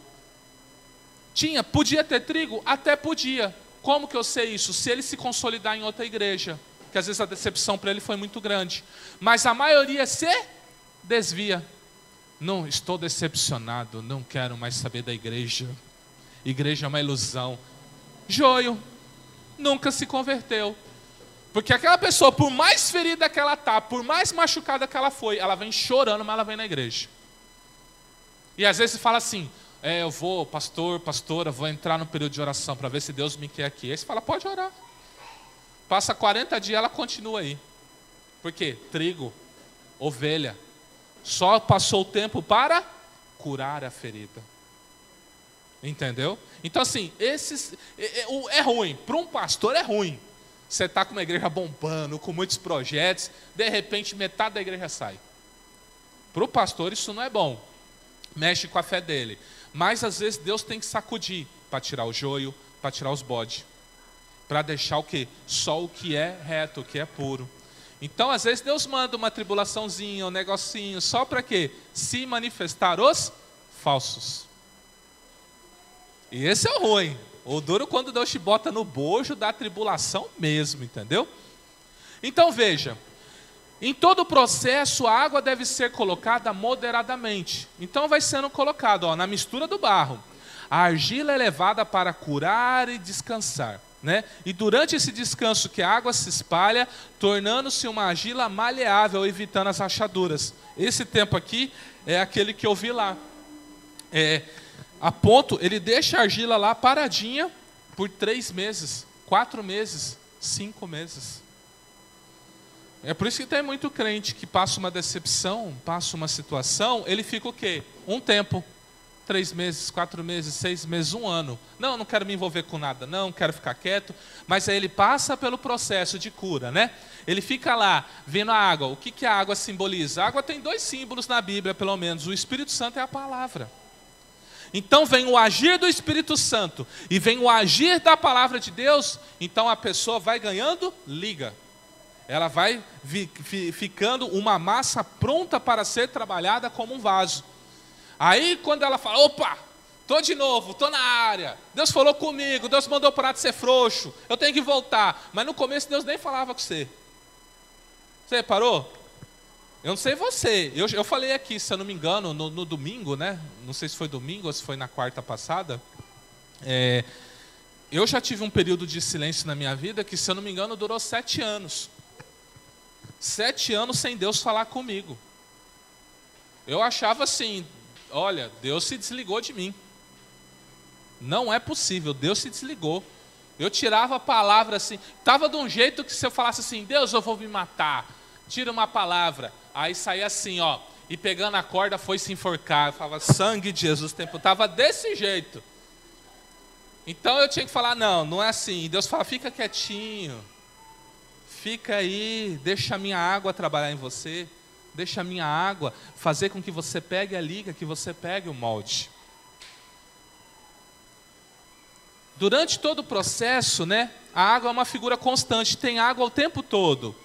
Podia ter trigo? Até podia. Como que eu sei isso? Se ele se consolidar em outra igreja. Porque às vezes a decepção para ele foi muito grande. Mas a maioria se desvia. Não, estou decepcionado, não quero mais saber da igreja. Igreja é uma ilusão. Joio, nunca se converteu. Porque aquela pessoa, por mais ferida que ela está, por mais machucada que ela foi, ela vem chorando, mas ela vem na igreja. E às vezes fala assim, eu vou, pastora, vou entrar no período de oração para ver se Deus me quer aqui. Aí você fala, pode orar. Passa 40 dias, ela continua aí. Por quê? Trigo, ovelha. Só passou o tempo para curar a ferida. Entendeu? Então assim, é ruim. Para um pastor é ruim. Você está com uma igreja bombando, com muitos projetos, de repente metade da igreja sai. Para o pastor isso não é bom. Mexe com a fé dele. Mas às vezes Deus tem que sacudir para tirar o joio, para tirar os bodes. Para deixar o quê? Só o que é reto, o que é puro. Então, às vezes, Deus manda uma tribulaçãozinha, um negocinho, só para quê? Se manifestar os falsos. E esse é o ruim. O duro quando Deus te bota no bojo da tribulação mesmo, entendeu? Então, veja. Em todo o processo, a água deve ser colocada moderadamente. Então, vai sendo colocado, na mistura do barro. A argila é levada para curar e descansar. Né? E durante esse descanso que a água se espalha, tornando-se uma argila maleável, evitando as rachaduras. Esse tempo aqui é aquele que eu vi lá. A ponto, ele deixa a argila lá paradinha por 3 meses, 4 meses, 5 meses. É por isso que tem muito crente que passa uma decepção, passa uma situação, ele fica o quê? Um tempo. 3 meses, 4 meses, 6 meses, 1 ano. Não quero me envolver com nada, não quero ficar quieto. Mas aí ele passa pelo processo de cura, né? Ele fica lá, vendo a água. O que a água simboliza? A água tem 2 símbolos na Bíblia, pelo menos. O Espírito Santo é a palavra. Então vem o agir do Espírito Santo e vem o agir da palavra de Deus. Então a pessoa vai ganhando liga. Ela vai ficando uma massa pronta para ser trabalhada como um vaso. Aí quando ela fala, opa, estou de novo, estou na área. Deus falou comigo, Deus mandou parar de ser frouxo. Eu tenho que voltar. Mas no começo Deus nem falava com você. Você reparou? Eu não sei você. Eu falei aqui, se eu não me engano, no domingo, né? Não sei se foi domingo ou se foi na quarta passada. Eu já tive um período de silêncio na minha vida que, se eu não me engano, durou 7 anos. 7 anos sem Deus falar comigo. Eu achava assim, olha, Deus se desligou de mim. Não é possível, Deus se desligou. Eu tirava a palavra assim, estava de um jeito que, se eu falasse assim, Deus, eu vou me matar, tira uma palavra, aí saía assim, ó, e pegando a corda foi se enforcar. Eu falava, sangue de Jesus, o tempo estava desse jeito. Então eu tinha que falar, não é assim. E Deus fala, fica quietinho, fica aí, deixa a minha água trabalhar em você, deixa a minha água fazer com que você pegue a liga, que você pegue o molde. Durante todo o processo, né, a água é uma figura constante, tem água o tempo todo.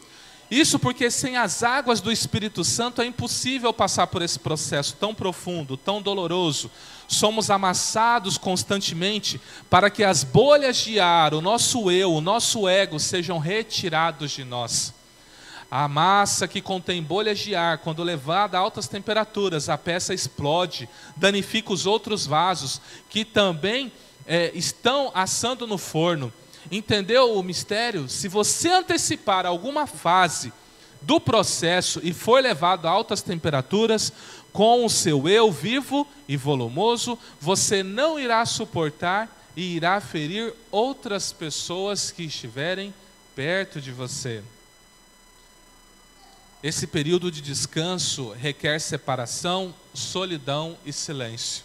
Isso porque sem as águas do Espírito Santo é impossível passar por esse processo tão profundo, tão doloroso. Somos amassados constantemente para que as bolhas de ar, o nosso eu, o nosso ego, sejam retirados de nós. A massa que contém bolhas de ar, quando levada a altas temperaturas, a peça explode, danifica os outros vasos, que também estão assando no forno. Entendeu o mistério? Se você antecipar alguma fase do processo e for levado a altas temperaturas, com o seu eu vivo e volumoso, você não irá suportar e irá ferir outras pessoas que estiverem perto de você. Esse período de descanso requer separação, solidão e silêncio.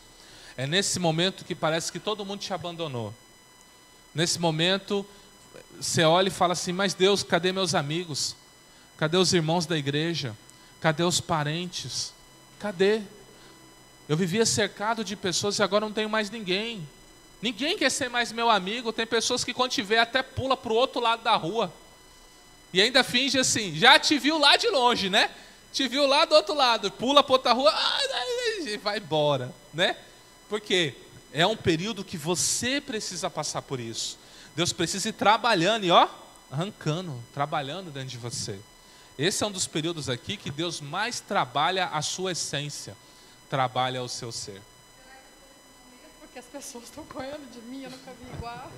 É nesse momento que parece que todo mundo te abandonou. Nesse momento, você olha e fala assim, mas Deus, cadê meus amigos? Cadê os irmãos da igreja? Cadê os parentes? Cadê? Eu vivia cercado de pessoas e agora não tenho mais ninguém. Ninguém quer ser mais meu amigo. Tem pessoas que, quando te vê, até pula para o outro lado da rua. E ainda finge assim, já te viu lá de longe, né? Te viu lá do outro lado, pula para outra rua, e vai embora, né? Por quê? É um período que você precisa passar por isso. Deus precisa ir trabalhando e arrancando, trabalhando dentro de você. Esse é um dos períodos aqui que Deus mais trabalha a sua essência, trabalha o seu ser.
Porque as pessoas estão correndo de mim, eu nunca vi igual.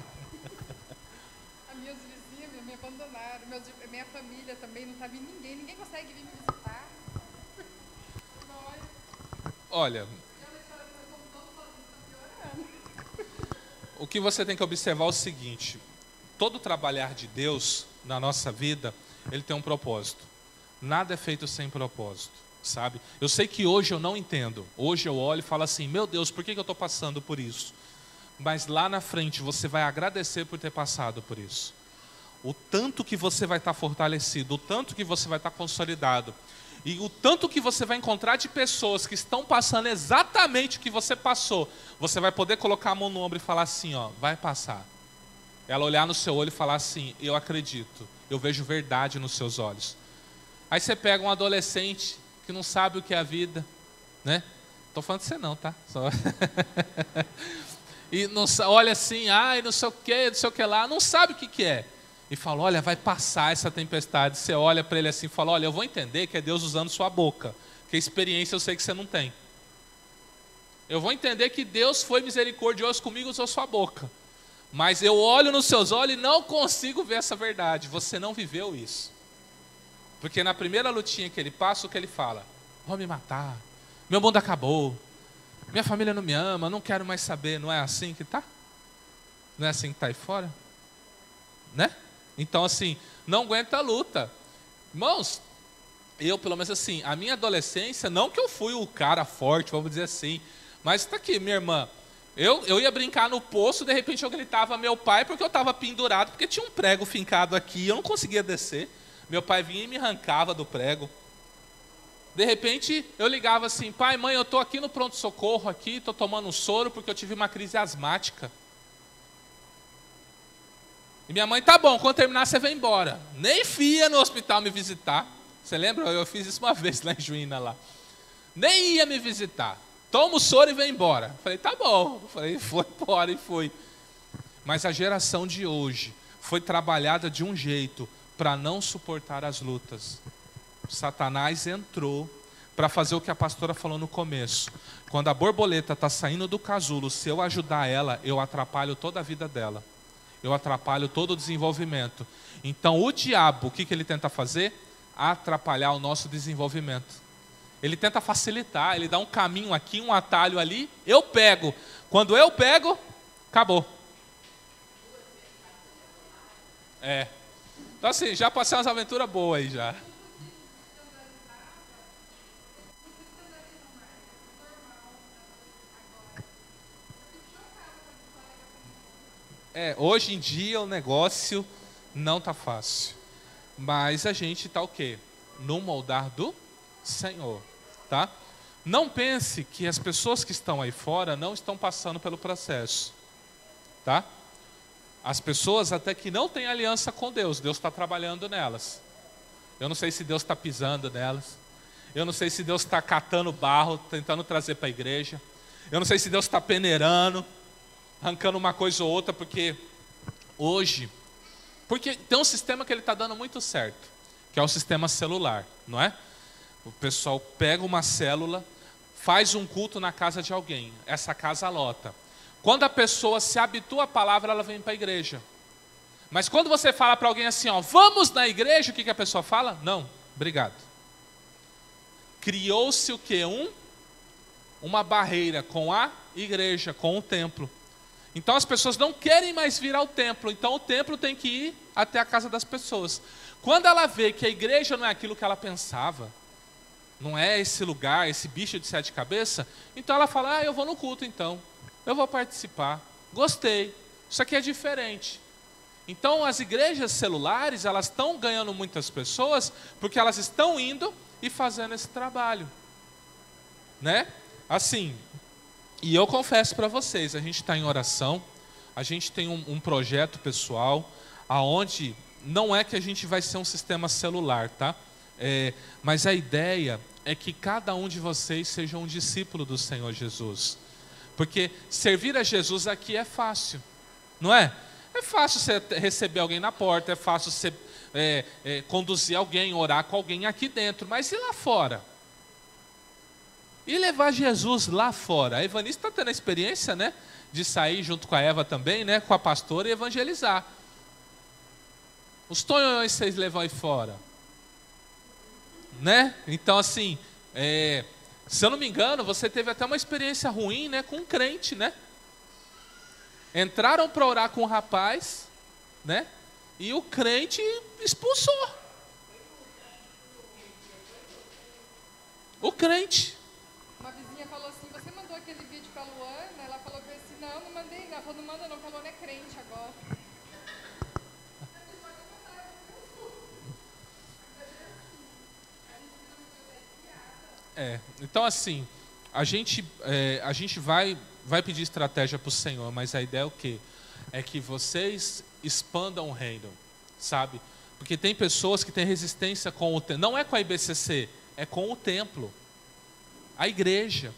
As minhas vizinhas me abandonaram, minha família também, não está vindo ninguém consegue vir me visitar.
Olha, o que você tem que observar é o seguinte: todo trabalhar de Deus na nossa vida, ele tem um propósito. Nada é feito sem propósito, sabe? Eu sei que hoje eu não entendo. Hoje eu olho e falo assim, meu Deus, por que eu estou passando por isso? Mas lá na frente você vai agradecer por ter passado por isso. O tanto que você vai estar fortalecido, o tanto que você vai estar consolidado. E o tanto que você vai encontrar de pessoas que estão passando exatamente o que você passou, você vai poder colocar a mão no ombro e falar assim, vai passar. Ela olhar no seu olho e falar assim, eu acredito, eu vejo verdade nos seus olhos. Aí você pega um adolescente que não sabe o que é a vida, né? Estou falando de você não, tá? Só... e não, olha assim, não sei o que lá, não sabe o que é. E fala, olha, vai passar essa tempestade. Você olha para ele assim e fala, olha, eu vou entender que é Deus usando sua boca, que experiência eu sei que você não tem. Eu vou entender que Deus foi misericordioso comigo e usou sua boca. Mas eu olho nos seus olhos e não consigo ver essa verdade. Você não viveu isso. Porque na primeira lutinha que ele passa, o que ele fala? Vou me matar, meu mundo acabou, minha família não me ama, não quero mais saber. Não é assim que tá? Não é assim que está aí fora? Né? Então assim, não aguenta a luta. Irmãos, eu pelo menos assim, a minha adolescência, não que eu fui o cara forte, vamos dizer assim, Mas está aqui, minha irmã. Eu ia brincar no poço, de repente eu gritava meu pai, porque eu estava pendurado, porque tinha um prego fincado aqui, eu não conseguia descer. Meu pai vinha e me arrancava do prego. De repente eu ligava assim, pai, mãe, eu estou aqui no pronto-socorro, estou tomando um soro porque eu tive uma crise asmática. E minha mãe, tá bom, quando terminar você vem embora. Nem ia no hospital me visitar. Você lembra? Eu fiz isso uma vez lá em Juína, lá. Nem ia me visitar. Toma o soro e vem embora. Falei, tá bom. Falei, foi embora e foi. Mas a geração de hoje foi trabalhada de um jeito para não suportar as lutas. Satanás entrou para fazer o que a pastora falou no começo. Quando a borboleta está saindo do casulo, se eu ajudar ela, eu atrapalho toda a vida dela. Eu atrapalho todo o desenvolvimento. Então o diabo, o que ele tenta fazer? Atrapalhar o nosso desenvolvimento. Ele tenta facilitar, ele dá um caminho aqui, um atalho ali, eu pego. Quando eu pego, acabou. Então assim, já passei umas aventuras boas aí já. Hoje em dia o negócio não está fácil. Mas a gente está o quê? No moldar do Senhor, tá? Não pense que as pessoas que estão aí fora não estão passando pelo processo, tá? As pessoas até que não têm aliança com Deus, Deus está trabalhando nelas. Eu não sei se Deus está pisando nelas. Eu não sei se Deus está catando barro, tentando trazer para a igreja. Eu não sei se Deus está peneirando, arrancando uma coisa ou outra, porque hoje... Porque tem um sistema que ele está dando muito certo, que é o sistema celular, não é? O pessoal pega uma célula, faz um culto na casa de alguém, essa casa lota. Quando a pessoa se habitua à palavra, ela vem para a igreja. Mas quando você fala para alguém assim, ó, vamos na igreja, o que a pessoa fala? Não, obrigado. Criou-se o quê? Uma barreira com a igreja, com o templo. Então as pessoas não querem mais vir ao templo, então o templo tem que ir até a casa das pessoas. Quando ela vê que a igreja não é aquilo que ela pensava, não é esse lugar, esse bicho de 7 cabeças, então ela fala, eu vou no culto então, eu vou participar, gostei, isso aqui é diferente. Então as igrejas celulares, elas estão ganhando muitas pessoas, porque elas estão indo e fazendo esse trabalho, né? Assim... E eu confesso para vocês, a gente está em oração, a gente tem um projeto pessoal, aonde não é que a gente vai ser um sistema celular, tá? Mas a ideia é que cada um de vocês seja um discípulo do Senhor Jesus. Porque servir a Jesus aqui é fácil, não é? É fácil você receber alguém na porta, é fácil você conduzir alguém, orar com alguém aqui dentro, mas e lá fora? E levar Jesus lá fora. A Evanice está tendo a experiência, né, de sair junto com a Eva também, né, com a pastora, e evangelizar. Os tonhões vocês levam aí fora, né? Então assim, se eu não me engano, você teve até uma experiência ruim, né, com um crente, né? Entraram para orar com o rapaz, né? E o crente expulsou. O crente.
Uma vizinha falou assim, você mandou aquele vídeo para a Luana? Ela falou para ele assim, não mandei não. Ela falou, não manda não, porque a Luana é crente agora.
Então assim, a gente vai pedir estratégia para o Senhor, mas a ideia é o quê? É que vocês expandam o reino, sabe? Porque tem pessoas que têm resistência com o templo, não é com a IBCC, é com o templo. A igreja.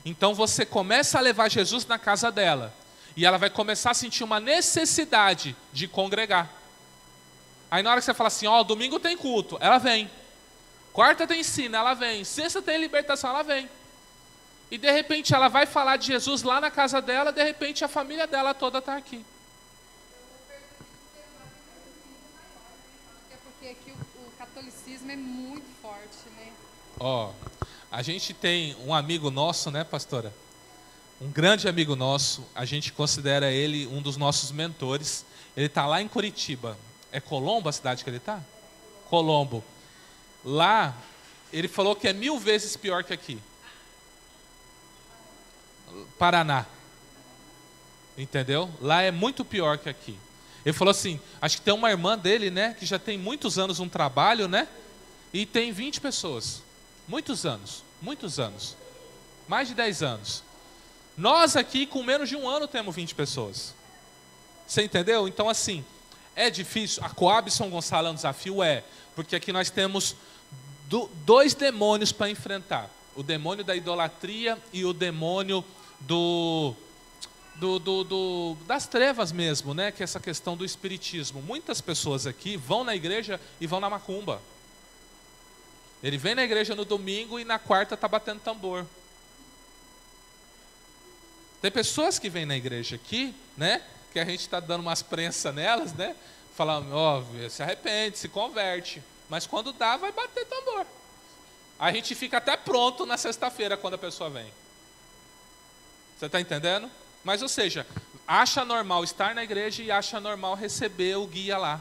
Então você começa a levar Jesus na casa dela. E ela vai começar a sentir uma necessidade de congregar. Aí na hora que você fala assim, domingo tem culto, ela vem. Quarta tem ensino, ela vem. Sexta tem libertação, ela vem. E de repente ela vai falar de Jesus lá na casa dela, de repente a família dela toda está aqui.
É porque aqui o catolicismo é muito forte, né?
A gente tem um amigo nosso, né, pastora? Um grande amigo nosso, a gente considera ele um dos nossos mentores. Ele está lá em Curitiba. É Colombo a cidade que ele está? Colombo. Lá, ele falou que é 1000 vezes pior que aqui. Paraná. Entendeu? Lá é muito pior que aqui. Ele falou assim, acho que tem uma irmã dele, né, que já tem muitos anos um trabalho, né, e tem 20 pessoas. Muitos anos. Mais de 10 anos. Nós aqui, com menos de um ano, temos 20 pessoas. Você entendeu? Então, assim, é difícil. A Coab São Gonçalo é um desafio? Porque aqui nós temos dois demônios para enfrentar. O demônio da idolatria e o demônio das trevas mesmo, né? Que é essa questão do espiritismo. Muitas pessoas aqui vão na igreja e vão na macumba. Ele vem na igreja no domingo e na quarta está batendo tambor. Tem pessoas que vêm na igreja aqui, né? Que a gente está dando umas prensas nelas, né? Falando, ó, se arrepende, se converte. Mas quando dá, vai bater tambor. A gente fica até pronto na sexta-feira quando a pessoa vem. Você está entendendo? Mas, ou seja, acha normal estar na igreja e acha normal receber o guia lá.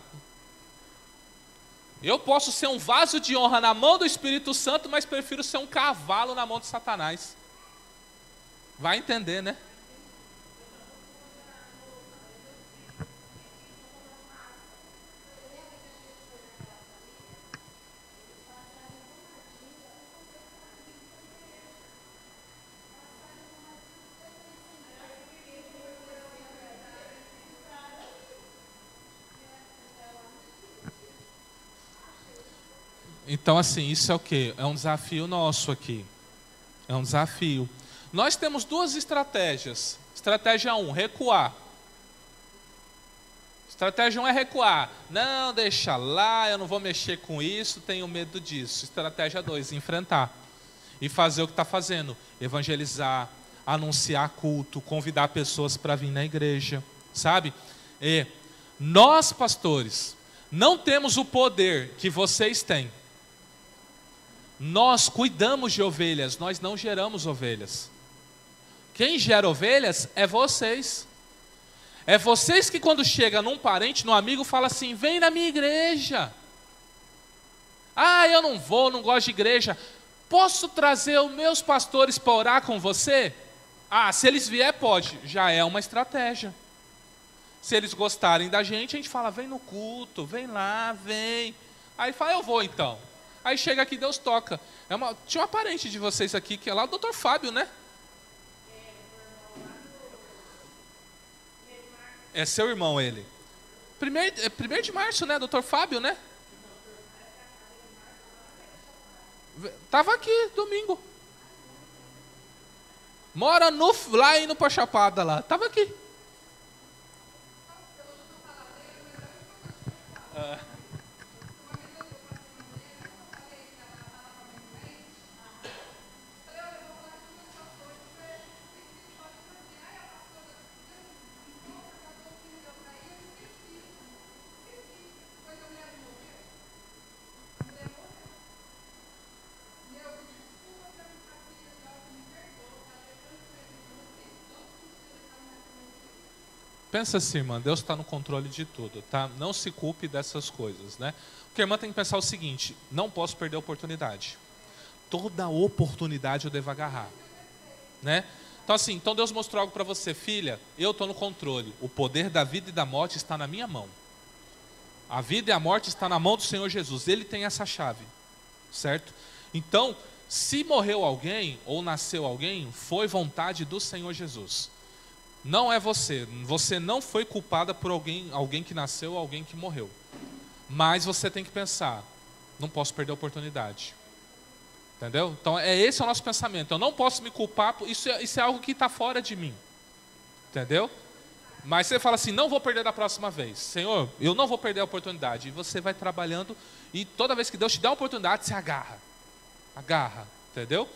Eu posso ser um vaso de honra na mão do Espírito Santo, mas prefiro ser um cavalo na mão de Satanás. Vai entender, né? Então, assim, isso é o quê? É um desafio nosso aqui. É um desafio. Nós temos duas estratégias. Estratégia 1, recuar. Estratégia 1 é recuar. Não, deixa lá, eu não vou mexer com isso, tenho medo disso. Estratégia 2, enfrentar. E fazer o que está fazendo. Evangelizar, anunciar culto, convidar pessoas para vir na igreja. Sabe? E nós, pastores, não temos o poder que vocês têm. Nós cuidamos de ovelhas, nós não geramos ovelhas. Quem gera ovelhas é vocês. É vocês que quando chega num parente, num amigo, fala assim, vem na minha igreja. Ah, eu não vou, não gosto de igreja. Posso trazer os meus pastores para orar com você? Ah, se eles vier, pode. Já é uma estratégia. Se eles gostarem da gente, a gente fala, vem no culto, vem lá, vem. Aí fala, eu vou então. Aí chega aqui, Deus toca. Tinha uma parente de vocês aqui, que é lá o Dr. Fábio, né? É seu irmão, ele. 1º de março, né? Dr. Fábio, né? Tava aqui, domingo. Mora lá indo pra Chapada lá. Tava aqui. Pensa assim, irmã, Deus está no controle de tudo, tá? Não se culpe dessas coisas, né? Porque a irmã tem que pensar o seguinte, não posso perder a oportunidade. Toda oportunidade eu devo agarrar, né? Então assim, então Deus mostrou algo para você, filha, eu estou no controle. O poder da vida e da morte está na minha mão. A vida e a morte está na mão do Senhor Jesus, Ele tem essa chave, certo? Então, se morreu alguém ou nasceu alguém, foi vontade do Senhor Jesus. Não é você. Você não foi culpada por alguém que nasceu ou alguém que morreu. Mas você tem que pensar, não posso perder a oportunidade. Entendeu? Então, esse é o nosso pensamento. Eu não posso me culpar, isso é algo que está fora de mim. Entendeu? Mas você fala assim, não vou perder da próxima vez. Senhor, eu não vou perder a oportunidade. E você vai trabalhando e toda vez que Deus te dá uma oportunidade, você agarra. Agarra. Entendeu?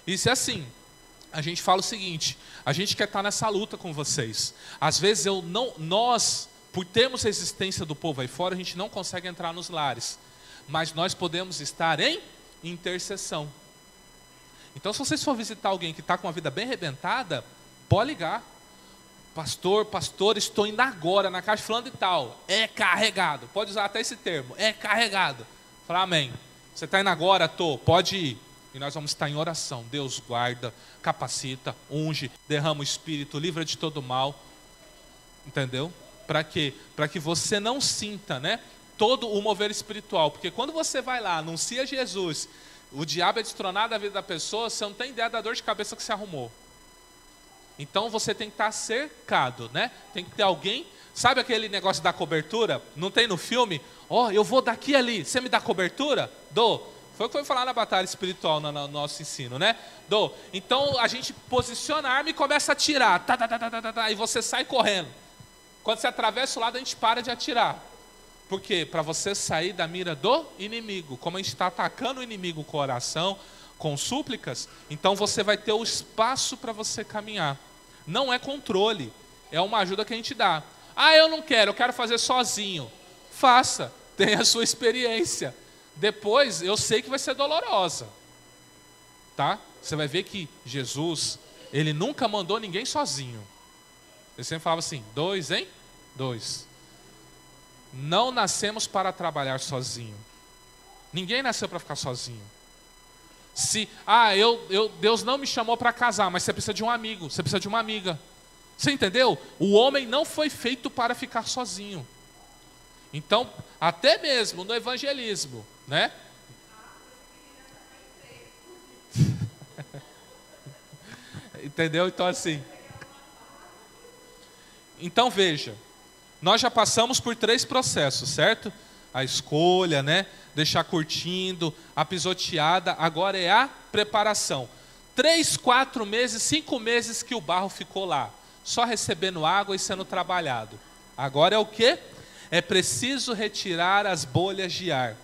Isso é assim. A gente fala o seguinte, a gente quer estar nessa luta com vocês. Às vezes nós, por termos resistência do povo aí fora, a gente não consegue entrar nos lares. Mas nós podemos estar em intercessão. Então, se vocês for visitar alguém que está com uma vida bem arrebentada, pode ligar. Pastor, estou indo agora na caixa falando e tal. É carregado. Pode usar até esse termo. É carregado. Fala, amém. Você está indo agora? Tô. Pode ir. E nós vamos estar em oração. Deus guarda, capacita, unge, derrama o Espírito, livra de todo mal. Entendeu? Para quê? Para que você não sinta, né, todo o mover espiritual. Porque quando você vai lá, anuncia Jesus, o diabo é destronado da vida da pessoa, você não tem ideia da dor de cabeça que se arrumou. Então você tem que estar cercado, né? Tem que ter alguém. Sabe aquele negócio da cobertura? Não tem no filme? Ó, eu vou daqui e ali, você me dá cobertura? Dou. Foi o que eu falar na batalha espiritual, no nosso ensino, né? Dou. Então a gente posiciona a arma e começa a atirar. E você sai correndo. Quando você atravessa o lado, a gente para de atirar. Por quê? Para você sair da mira do inimigo. Como a gente está atacando o inimigo com oração, com súplicas, então você vai ter o espaço para você caminhar. Não é controle, é uma ajuda que a gente dá. Ah, eu não quero, eu quero fazer sozinho. Faça, tenha a sua experiência. Depois, eu sei que vai ser dolorosa. Tá? Você vai ver que Jesus, ele nunca mandou ninguém sozinho. Ele sempre falava assim, 2 em 2. Não nascemos para trabalhar sozinho. Ninguém nasceu para ficar sozinho. Deus não me chamou para casar, mas você precisa de um amigo, você precisa de uma amiga. Você entendeu? O homem não foi feito para ficar sozinho. Então, até mesmo no evangelismo, né? Entendeu? Então assim. Então veja, nós já passamos por 3 processos, certo? A escolha, né? Deixar curtindo, a pisoteada, agora é a preparação. 3, 4 meses, 5 meses que o barro ficou lá, só recebendo água e sendo trabalhado. Agora é o quê? É preciso retirar as bolhas de ar.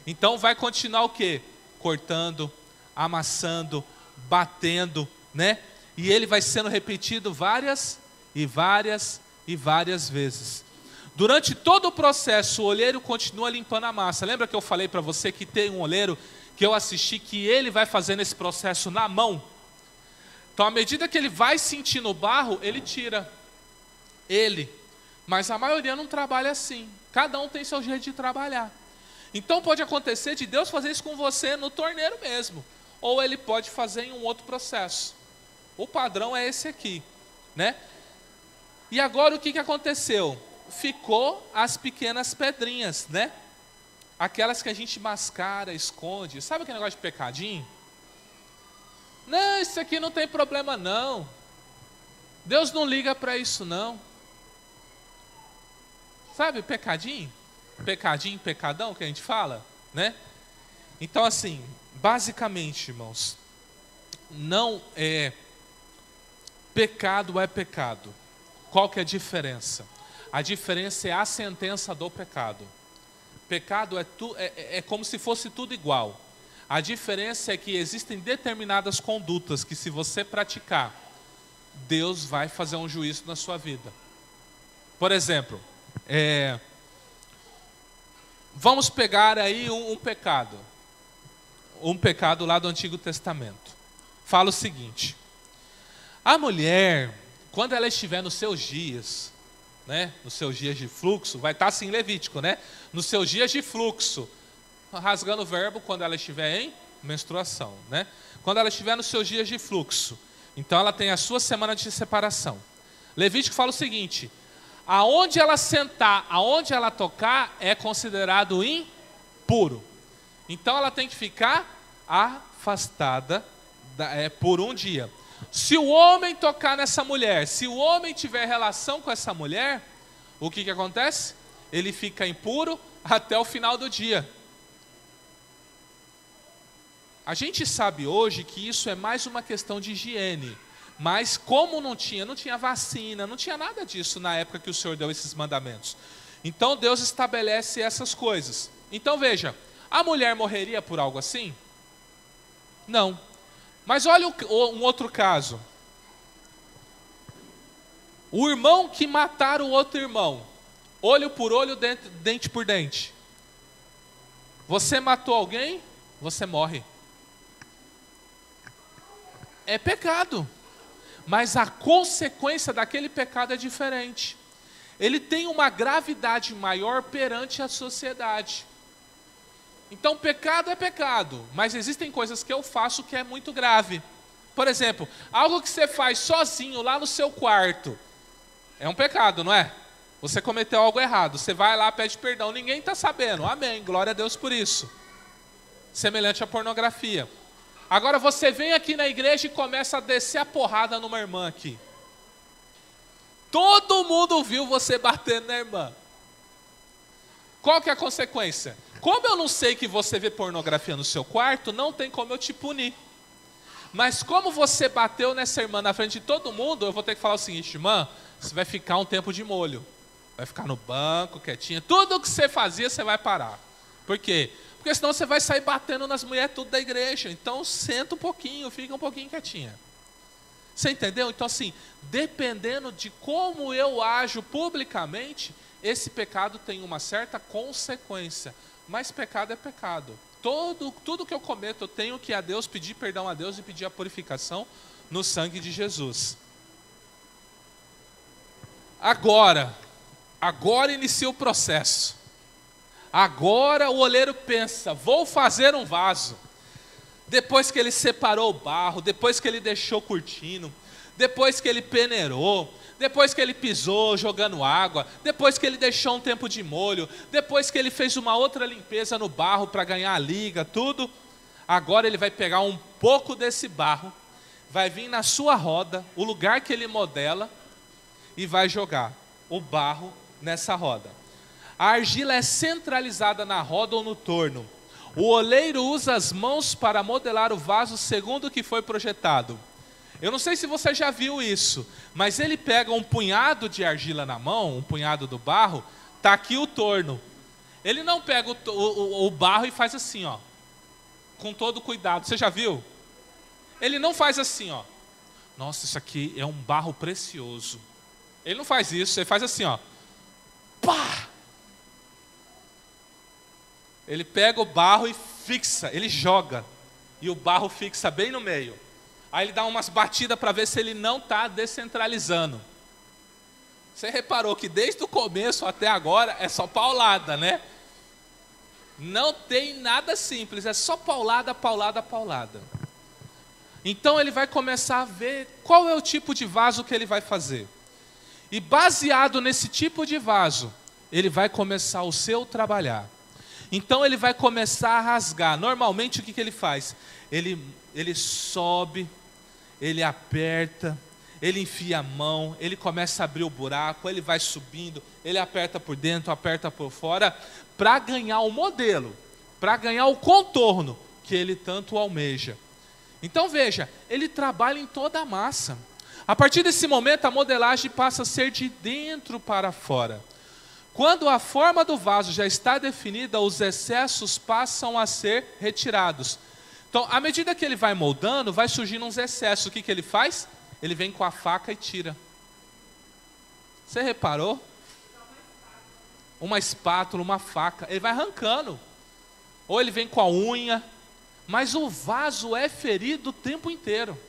Então vai continuar o quê? Cortando, amassando, batendo, né? E ele vai sendo repetido várias e várias e várias vezes. Durante todo o processo, o oleiro continua limpando a massa. Lembra que eu falei para você que tem um oleiro que eu assisti, que ele vai fazendo esse processo na mão? Então, à medida que ele vai sentindo o barro, ele tira. Mas a maioria não trabalha assim. Cada um tem seu jeito de trabalhar. Então, pode acontecer de Deus fazer isso com você no torneiro mesmo. Ou ele pode fazer em um outro processo. O padrão é esse aqui, né? E agora o que aconteceu? Ficou as pequenas pedrinhas, né? Aquelas que a gente mascara, esconde. Sabe aquele negócio de pecadinho? Não, isso aqui não tem problema não. Deus não liga para isso não. Sabe pecadinho? Pecadinho, pecadão que a gente fala, né? Então assim, basicamente, irmãos, não é pecado é pecado. Qual que é a diferença? A diferença é a sentença do pecado. Pecado é como se fosse tudo igual. A diferença é que existem determinadas condutas que, se você praticar, Deus vai fazer um juízo na sua vida. Por exemplo, vamos pegar aí um pecado. Um pecado lá do Antigo Testamento. Fala o seguinte: a mulher, quando ela estiver nos seus dias, né, nos seus dias de fluxo, vai estar assim em Levítico, né? Nos seus dias de fluxo, rasgando o verbo, quando ela estiver em menstruação, né? Quando ela estiver nos seus dias de fluxo, então ela tem a sua semana de separação. Levítico fala o seguinte: aonde ela sentar, aonde ela tocar, é considerado impuro. Então ela tem que ficar afastada por um dia. Se o homem tocar nessa mulher, se o homem tiver relação com essa mulher, o que acontece? Ele fica impuro até o final do dia. A gente sabe hoje que isso é mais uma questão de higiene. Mas como não tinha vacina, não tinha nada disso na época que o Senhor deu esses mandamentos. Então Deus estabelece essas coisas. Então veja, a mulher morreria por algo assim? Não. Mas olha um outro caso. O irmão que matar o outro irmão, olho por olho, dente por dente. Você matou alguém, você morre. É pecado. Mas a consequência daquele pecado é diferente. Ele tem uma gravidade maior perante a sociedade. Então, pecado é pecado, mas existem coisas que eu faço que é muito grave. Por exemplo, algo que você faz sozinho lá no seu quarto, é um pecado, não é? Você cometeu algo errado, você vai lá, pede perdão, ninguém está sabendo, amém, glória a Deus por isso. Semelhante à pornografia. Agora você vem aqui na igreja e começa a descer a porrada numa irmã aqui. Todo mundo viu você batendo na irmã. Qual que é a consequência? Como eu não sei que você vê pornografia no seu quarto, não tem como eu te punir. Mas como você bateu nessa irmã na frente de todo mundo, eu vou ter que falar o seguinte: irmã, você vai ficar um tempo de molho. Vai ficar no banco, quietinha. Tudo o que você fazia, você vai parar. Por quê? Porque senão você vai sair batendo nas mulheres tudo da igreja. Então senta um pouquinho, fica um pouquinho quietinha. Você entendeu? Então assim, dependendo de como eu ajo publicamente, esse pecado tem uma certa consequência. Mas pecado é pecado. Tudo que eu cometo, eu tenho que a Deus pedir perdão a Deus e pedir a purificação no sangue de Jesus. Agora inicia o processo. Agora o oleiro pensa, vou fazer um vaso. Depois que ele separou o barro, depois que ele deixou curtindo, depois que ele peneirou, depois que ele pisou jogando água, depois que ele deixou um tempo de molho, depois que ele fez uma outra limpeza no barro para ganhar a liga, tudo. Agora ele vai pegar um pouco desse barro, vai vir na sua roda, o lugar que ele modela, e vai jogar o barro nessa roda. A argila é centralizada na roda ou no torno. O oleiro usa as mãos para modelar o vaso segundo o que foi projetado. Eu não sei se você já viu isso, mas ele pega um punhado de argila na mão, um punhado do barro, está aqui o torno. Ele não pega o barro e faz assim, ó, com todo cuidado. Você já viu? Ele não faz assim, ó. Nossa, isso aqui é um barro precioso. Ele não faz isso, ele faz assim, ó. Pá! Ele pega o barro e fixa, ele joga. E o barro fixa bem no meio. Aí ele dá umas batidas para ver se ele não está descentralizando. Você reparou que desde o começo até agora é só paulada, né? Não tem nada simples, é só paulada, paulada, paulada. Então ele vai começar a ver qual é o tipo de vaso que ele vai fazer. E baseado nesse tipo de vaso, ele vai começar o seu trabalhar. Então ele vai começar a rasgar. Normalmente o que ele faz? Ele sobe, ele aperta, ele enfia a mão, ele começa a abrir o buraco, ele vai subindo, ele aperta por dentro, aperta por fora, para ganhar o modelo, para ganhar o contorno que ele tanto almeja. Então veja, ele trabalha em toda a massa. A partir desse momento a modelagem passa a ser de dentro para fora. Quando a forma do vaso já está definida, os excessos passam a ser retirados. Então, à medida que ele vai moldando, vai surgindo uns excessos. O que ele faz? Ele vem com a faca e tira. Você reparou? Uma espátula, uma faca. Ele vai arrancando. Ou ele vem com a unha. Mas o vaso é ferido o tempo inteiro.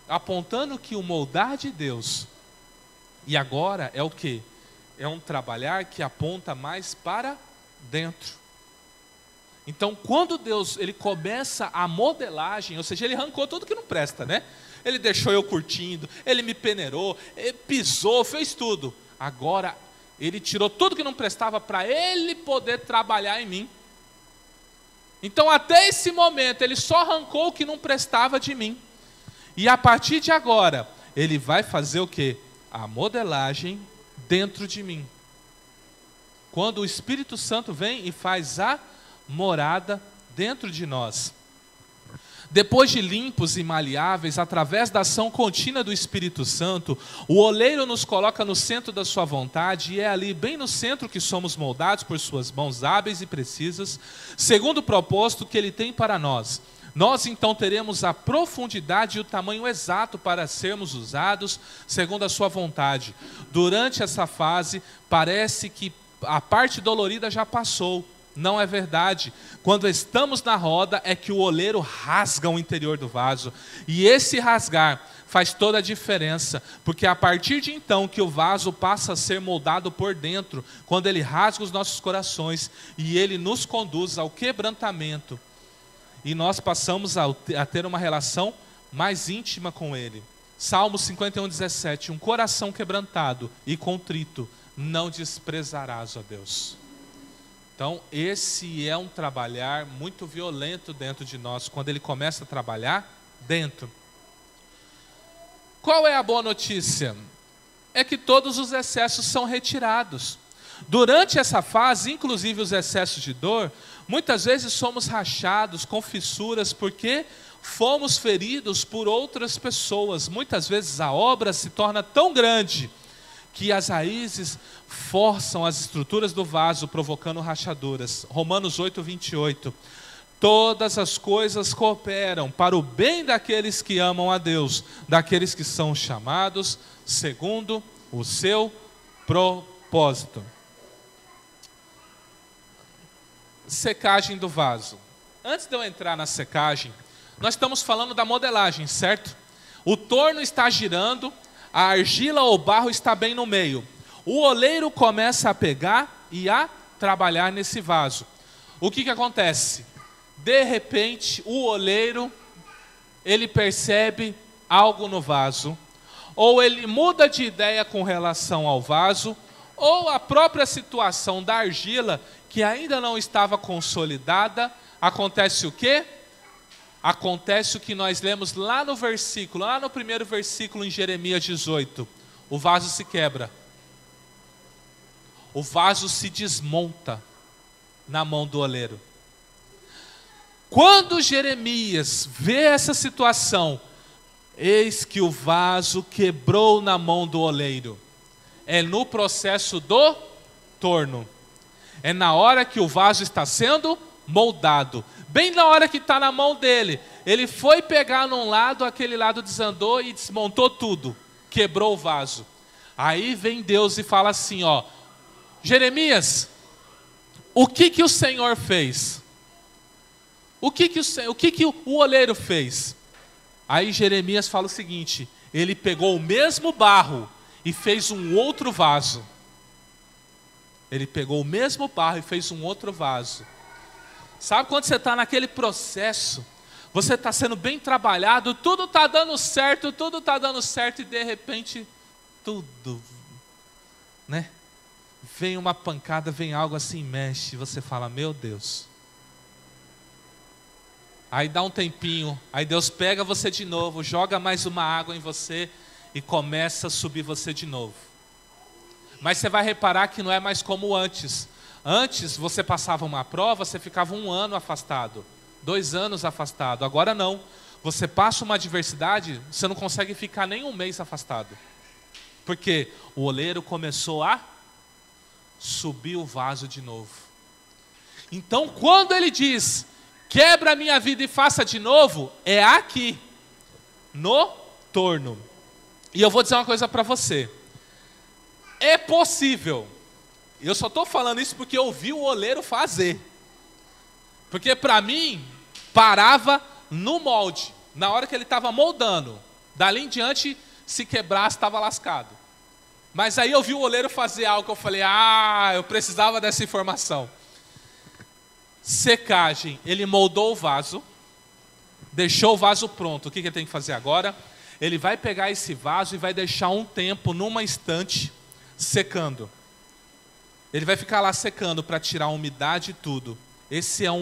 Apontando que o moldar de Deus... E agora é o quê? É um trabalhar que aponta mais para dentro. Então, quando Deus ele começa a modelagem, ou seja, ele arrancou tudo que não presta, né? Ele deixou eu curtindo, ele me peneirou, ele pisou, fez tudo. Agora, ele tirou tudo que não prestava para ele poder trabalhar em mim. Então, até esse momento, ele só arrancou o que não prestava de mim. E a partir de agora, ele vai fazer o quê? A modelagem dentro de mim. Quando o Espírito Santo vem e faz a morada dentro de nós. Depois de limpos e maleáveis, através da ação contínua do Espírito Santo, o oleiro nos coloca no centro da sua vontade, e é ali, bem no centro, que somos moldados por suas mãos hábeis e precisas, segundo o propósito que ele tem para nós. Nós então teremos a profundidade e o tamanho exato para sermos usados segundo a sua vontade. Durante essa fase, parece que a parte dolorida já passou. Não é verdade. Quando estamos na roda é que o oleiro rasga o interior do vaso. E esse rasgar faz toda a diferença, porque a partir de então que o vaso passa a ser moldado por dentro, quando ele rasga os nossos corações e ele nos conduz ao quebrantamento, e nós passamos a ter uma relação mais íntima com ele. Salmo 51:17, um coração quebrantado e contrito não desprezarás, ó Deus. Então esse é um trabalhar muito violento dentro de nós, quando ele começa a trabalhar dentro. Qual é a boa notícia? É que todos os excessos são retirados. Durante essa fase, inclusive os excessos de dor, muitas vezes somos rachados com fissuras porque fomos feridos por outras pessoas. Muitas vezes a obra se torna tão grande que as raízes forçam as estruturas do vaso, provocando rachaduras. Romanos 8:28. Todas as coisas cooperam para o bem daqueles que amam a Deus, daqueles que são chamados segundo o seu propósito. Secagem do vaso. Antes de eu entrar na secagem, nós estamos falando da modelagem, certo? O torno está girando, a argila ou barro está bem no meio. O oleiro começa a pegar e a trabalhar nesse vaso. O que acontece? De repente, o oleiro, ele percebe algo no vaso, ou ele muda de ideia com relação ao vaso, ou a própria situação da argila, que ainda não estava consolidada, acontece o quê? Acontece o que nós lemos lá no versículo, lá no primeiro versículo em Jeremias 18. O vaso se quebra. O vaso se desmonta na mão do oleiro. Quando Jeremias vê essa situação, eis que o vaso quebrou na mão do oleiro. É no processo do torno. É na hora que o vaso está sendo moldado. Bem na hora que está na mão dele. Ele foi pegar num lado, aquele lado desandou e desmontou tudo. Quebrou o vaso. Aí vem Deus e fala assim, ó, Jeremias, o que o Senhor fez? O que o oleiro fez? Aí Jeremias fala o seguinte, ele pegou o mesmo barro e fez um outro vaso. Ele pegou o mesmo barro e fez um outro vaso. Sabe quando você está naquele processo, você está sendo bem trabalhado, tudo está dando certo e de repente tudo, né? Vem uma pancada, vem algo assim, mexe, você fala, meu Deus. Aí dá um tempinho, aí Deus pega você de novo, joga mais uma água em você e começa a subir você de novo. Mas você vai reparar que não é mais como antes. Antes você passava uma prova, você ficava 1 ano afastado, 2 anos afastado. Agora não, você passa uma adversidade, você não consegue ficar nem 1 mês afastado. Porque o oleiro começou a subir o vaso de novo. Então quando ele diz, quebra a minha vida e faça de novo, é aqui, no torno. E eu vou dizer uma coisa para você. É possível. Eu só estou falando isso porque eu vi o oleiro fazer. Porque para mim, parava no molde. Na hora que ele estava moldando. Dali em diante, se quebrasse, estava lascado. Mas aí eu vi o oleiro fazer algo que eu falei, eu precisava dessa informação. Secagem, ele moldou o vaso, deixou o vaso pronto. O que ele tem que fazer agora? Ele vai pegar esse vaso e vai deixar um tempo, numa estante, secando. Ele vai ficar lá secando para tirar a umidade e tudo. Esse é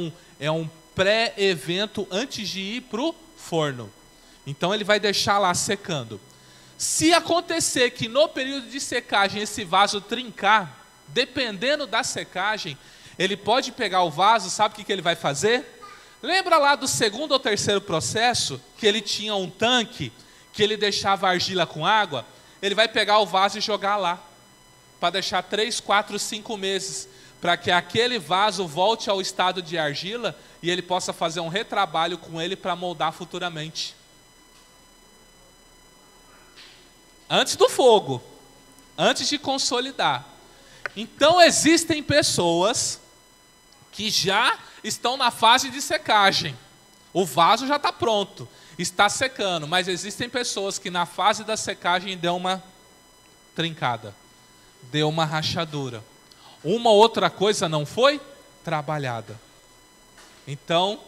um pré-evento antes de ir para o forno. Então ele vai deixar lá secando. Se acontecer que no período de secagem esse vaso trincar, dependendo da secagem, ele pode pegar o vaso, sabe o que ele vai fazer? Lembra lá do 2º ou 3º processo, que ele tinha um tanque, que ele deixava a argila com água? Ele vai pegar o vaso e jogar lá, para deixar 3, 4, 5 meses, para que aquele vaso volte ao estado de argila e ele possa fazer um retrabalho com ele para moldar futuramente. Antes do fogo, antes de consolidar. Então existem pessoas que já estão na fase de secagem. O vaso já está pronto, está secando, mas existem pessoas que na fase da secagem deu uma trincada, deu uma rachadura. Uma outra coisa não foi trabalhada. Então,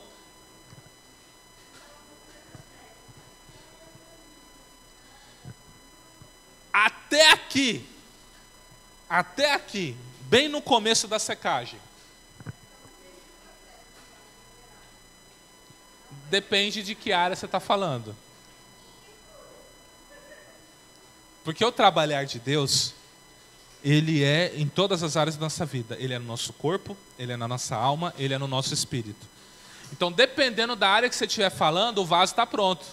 até aqui, bem no começo da secagem, depende de que área você está falando. Porque o trabalhar de Deus, ele é em todas as áreas da nossa vida. Ele é no nosso corpo, ele é na nossa alma, ele é no nosso espírito. Então, dependendo da área que você estiver falando, o vaso está pronto.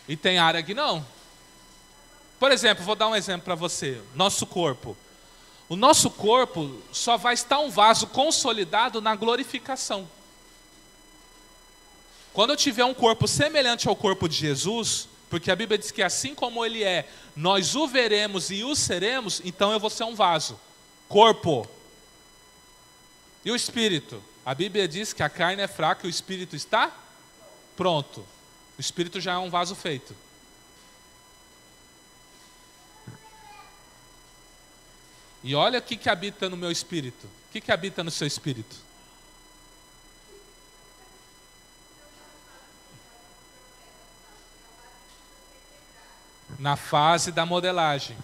E tem área que não. Por exemplo, vou dar um exemplo para você. Nosso corpo. O nosso corpo só vai estar um vaso consolidado na glorificação. Quando eu tiver um corpo semelhante ao corpo de Jesus, porque a Bíblia diz que assim como ele é, nós o veremos e o seremos, então eu vou ser um vaso. Corpo. E o espírito? A Bíblia diz que a carne é fraca e o espírito está pronto. O espírito já é um vaso feito. E olha o que habita no meu espírito. O que habita no seu espírito? Na fase da modelagem.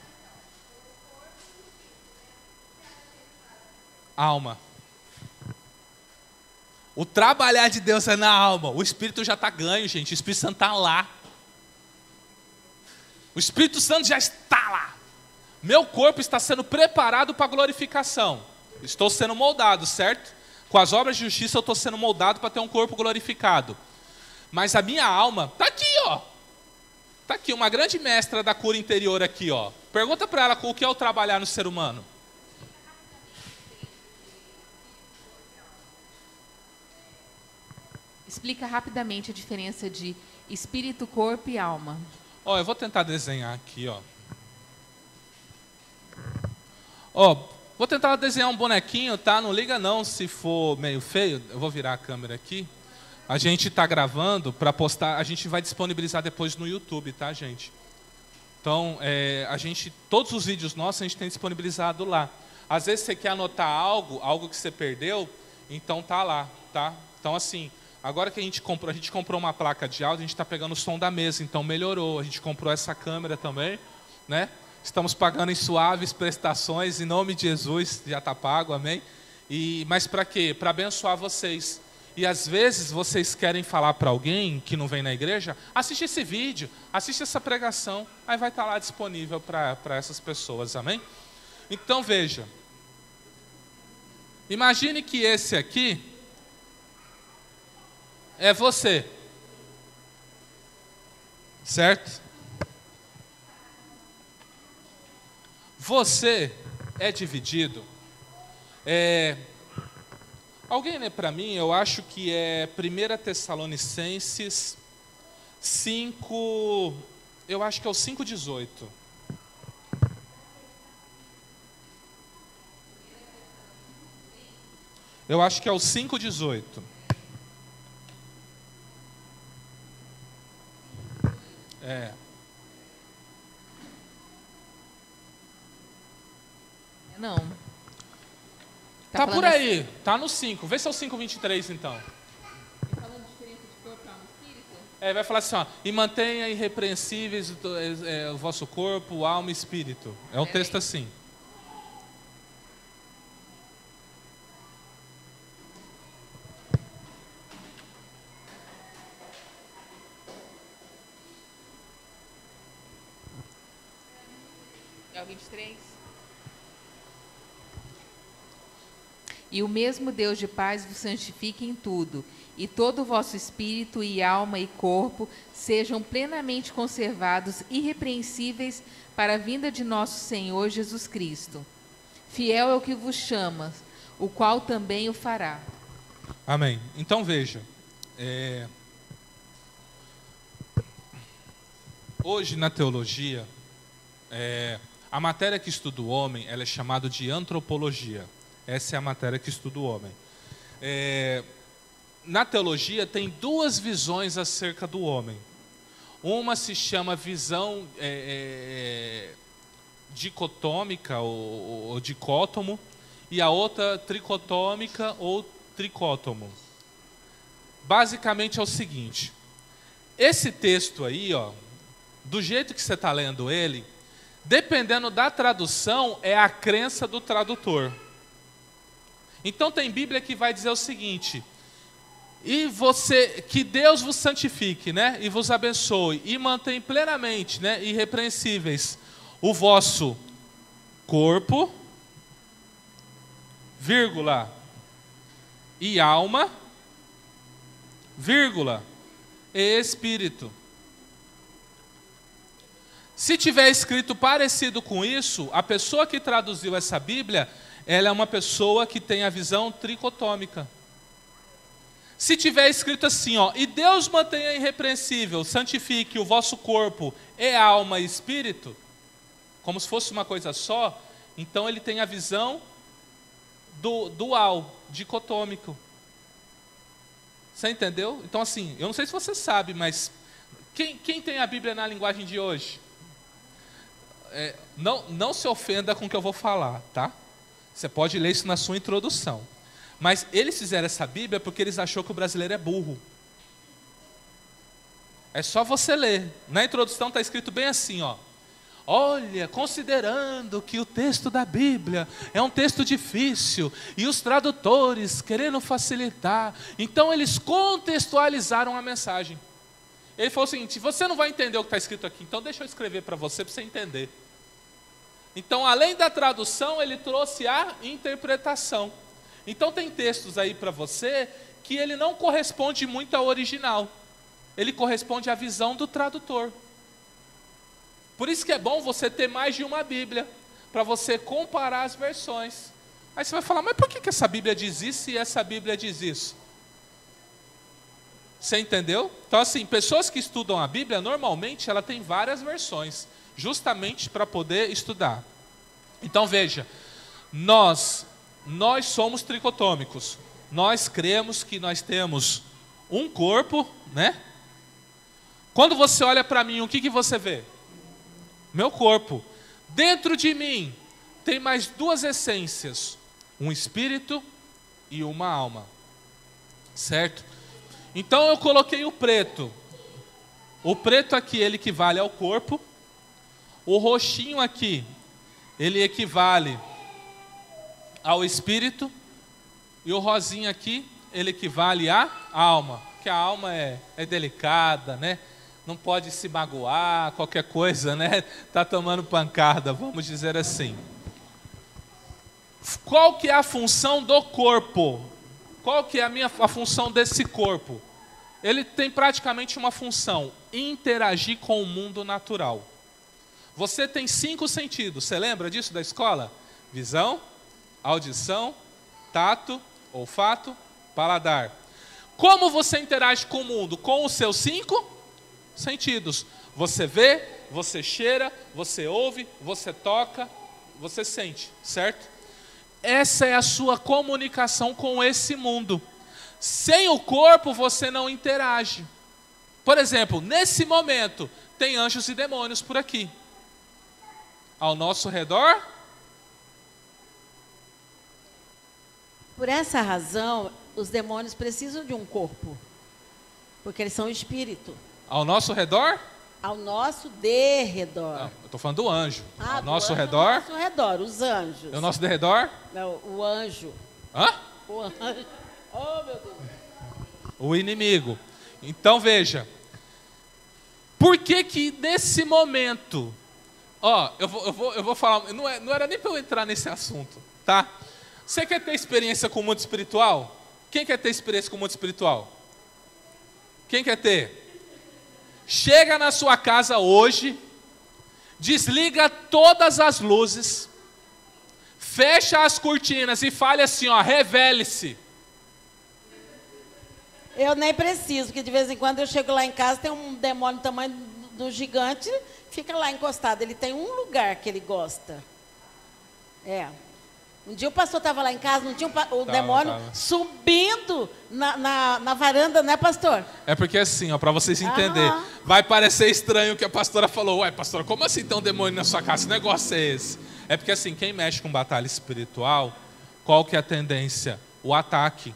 Alma. O trabalhar de Deus é na alma. O Espírito já está ganho, gente. O Espírito Santo está lá. O Espírito Santo já está lá. Meu corpo está sendo preparado para a glorificação. Estou sendo moldado, certo? Com as obras de justiça eu estou sendo moldado para ter um corpo glorificado. Mas a minha alma está aqui, ó. Está aqui, uma grande mestra da cura interior aqui, ó. Pergunta para ela o que é o trabalhar no ser humano.
Explica rapidamente a diferença de espírito, corpo e alma.
Ó, eu vou tentar desenhar aqui, ó. Ó, vou tentar desenhar um bonequinho, tá? Não liga não se for meio feio. Eu vou virar a câmera aqui. A gente está gravando para postar, a gente vai disponibilizar depois no YouTube, tá, gente? Então, todos os vídeos nossos a gente tem disponibilizado lá. Às vezes você quer anotar algo que você perdeu, então tá lá, tá? Então, assim, agora que a gente comprou uma placa de áudio, a gente está pegando o som da mesa, então melhorou. A gente comprou essa câmera também, né? Estamos pagando em suaves prestações, em nome de Jesus, já está pago, amém? Mas para quê? Para abençoar vocês. E às vezes vocês querem falar para alguém que não vem na igreja, assiste esse vídeo, assiste essa pregação, aí vai estar lá disponível para essas pessoas, amém? Então veja, imagine que esse aqui é você, certo? Você é dividido. Alguém lê para mim, eu acho que é 1 Tessalonicenses 5, eu acho que é o 5,18. Eu acho que é o 5,18.
Não.
Tá por aí, tá no 5. Vê se é o 5,23 então.
Falando diferença de corpo, alma e espírito?
Vai falar assim, ó, e mantenha irrepreensíveis o vosso corpo, alma e espírito. É um texto assim.
É o 23? E o mesmo Deus de paz vos santifique em tudo, e todo o vosso espírito e alma e corpo sejam plenamente conservados, irrepreensíveis para a vinda de nosso Senhor Jesus Cristo. Fiel é o que vos chama, o qual também o fará.
Amém. Então veja, hoje na teologia, a matéria que estuda o homem, ela é chamada de antropologia. Essa é a matéria que estuda o homem. na teologia tem duas visões acerca do homem. Uma se chama visão dicotômica ou dicótomo, e a outra tricotômica ou tricótomo. Basicamente é o seguinte: esse texto aí, ó, do jeito que você está lendo ele, dependendo da tradução, é a crença do tradutor. Então tem Bíblia que vai dizer o seguinte: e você, que Deus vos santifique, né, e vos abençoe, e mantém plenamente, né, irrepreensíveis o vosso corpo, vírgula, e alma, vírgula, e espírito. Se tiver escrito parecido com isso, a pessoa que traduziu essa Bíblia, ela é uma pessoa que tem a visão tricotômica. Se tiver escrito assim, ó, e Deus mantenha irrepreensível, santifique o vosso corpo e alma e espírito, como se fosse uma coisa só, então ele tem a visão dual, dicotômico. Você entendeu? Então assim, eu não sei se você sabe, mas quem tem a Bíblia na linguagem de hoje? Não se ofenda com o que eu vou falar, tá? Você pode ler isso na sua introdução. Mas eles fizeram essa Bíblia porque eles achou que o brasileiro é burro. É só você ler. Na introdução está escrito bem assim, ó. Olha, considerando que o texto da Bíblia é um texto difícil e os tradutores querendo facilitar, então eles contextualizaram a mensagem. Ele falou o seguinte: você não vai entender o que está escrito aqui, então deixa eu escrever para você entender. Então, além da tradução, ele trouxe a interpretação. Então tem textos aí para você que ele não corresponde muito ao original. Ele corresponde à visão do tradutor. Por isso que é bom você ter mais de uma Bíblia, para você comparar as versões. Aí você vai falar, mas por que essa Bíblia diz isso e essa Bíblia diz isso? Você entendeu? Então assim, pessoas que estudam a Bíblia, normalmente ela tem várias versões, justamente para poder estudar. Então veja, nós somos tricotômicos. Nós cremos que nós temos um corpo, né? Quando você olha para mim, o que você vê? Meu corpo. Dentro de mim tem mais duas essências, um espírito e uma alma. Certo? Então eu coloquei o preto. O preto aqui, ele equivale ao corpo. O roxinho aqui, ele equivale ao espírito. E o rosinho aqui, ele equivale à alma. Porque a alma é delicada, né? Não pode se magoar, qualquer coisa, né? Tá tomando pancada, vamos dizer assim. Qual que é a função do corpo? Qual que é a função desse corpo? Ele tem praticamente uma função: interagir com o mundo natural. Você tem 5 sentidos, você lembra disso da escola? Visão, audição, tato, olfato, paladar. Como você interage com o mundo? Com os seus 5 sentidos. Você vê, você cheira, você ouve, você toca, você sente, certo? Essa é a sua comunicação com esse mundo. Sem o corpo você não interage. Por exemplo, nesse momento tem anjos e demônios por aqui. Ao nosso redor.
Por essa razão, os demônios precisam de um corpo, porque eles são espírito.
Ao nosso redor?
Ao nosso derredor.
Não, eu estou falando do anjo.
Ao
nosso redor?
Ao nosso redor, os anjos.
E o nosso derredor?
Não, o anjo.
Hã?
O anjo. Oh, meu Deus.
O inimigo. Então veja. Por que nesse momento... Ó, eu vou falar... Não era nem para eu entrar nesse assunto, tá? Você quer ter experiência com o mundo espiritual? Quem quer ter experiência com o mundo espiritual? Quem quer ter? Chega na sua casa hoje, desliga todas as luzes, fecha as cortinas e fale assim, ó, revele-se.
Eu nem preciso, porque de vez em quando eu chego lá em casa, tem um demônio do tamanho do gigante, fica lá encostado. Ele tem um lugar que ele gosta. Um dia o pastor estava lá em casa, não tinha o demônio subindo na varanda, né, pastor?
É porque assim, ó, para vocês entenderem, vai parecer estranho o que a pastora falou. Ué, pastora, como assim tem um demônio na sua casa? Que negócio é esse? É porque assim, quem mexe com batalha espiritual, qual que é a tendência? O ataque.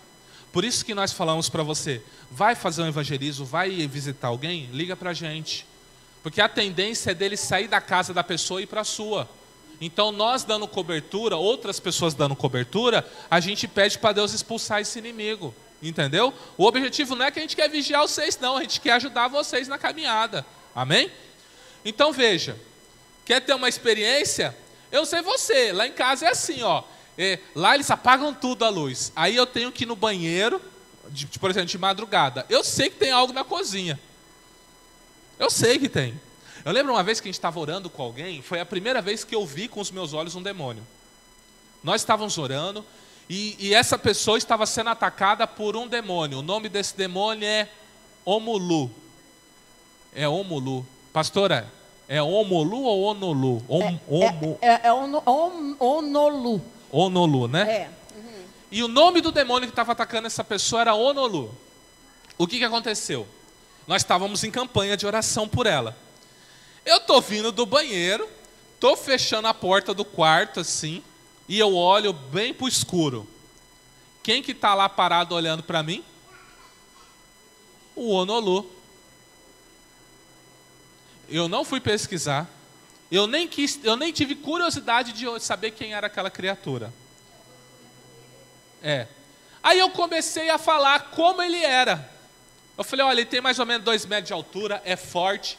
Por isso que nós falamos para você, vai fazer um evangelismo, vai visitar alguém, liga para a gente. Porque a tendência é dele sair da casa da pessoa e ir para a sua. Então nós dando cobertura, outras pessoas dando cobertura, a gente pede para Deus expulsar esse inimigo. Entendeu? O objetivo não é que a gente quer vigiar vocês, não. A gente quer ajudar vocês na caminhada. Amém? Então veja, quer ter uma experiência? Eu sei você, lá em casa é assim, ó. Lá eles apagam tudo a luz. Aí eu tenho que ir no banheiro, por exemplo, de madrugada. Eu sei que tem algo na cozinha. Eu sei que tem. Eu lembro uma vez que a gente estava orando com alguém, foi a primeira vez que eu vi com os meus olhos um demônio. Nós estávamos orando e essa pessoa estava sendo atacada por um demônio. O nome desse demônio é Omulu. É Omulu. Pastora, é Omulu ou Onolu?
Onolu.
Onolu, né?
É.
E o nome do demônio que estava atacando essa pessoa era Onolu. O que aconteceu? Nós estávamos em campanha de oração por ela. Eu tô vindo do banheiro, tô fechando a porta do quarto assim, e eu olho bem pro escuro. Quem que tá lá parado olhando para mim? O Onolu. Eu não fui pesquisar. Eu nem tive curiosidade de saber quem era aquela criatura. Aí eu comecei a falar como ele era. Eu falei, olha, ele tem mais ou menos 2 metros de altura, é forte.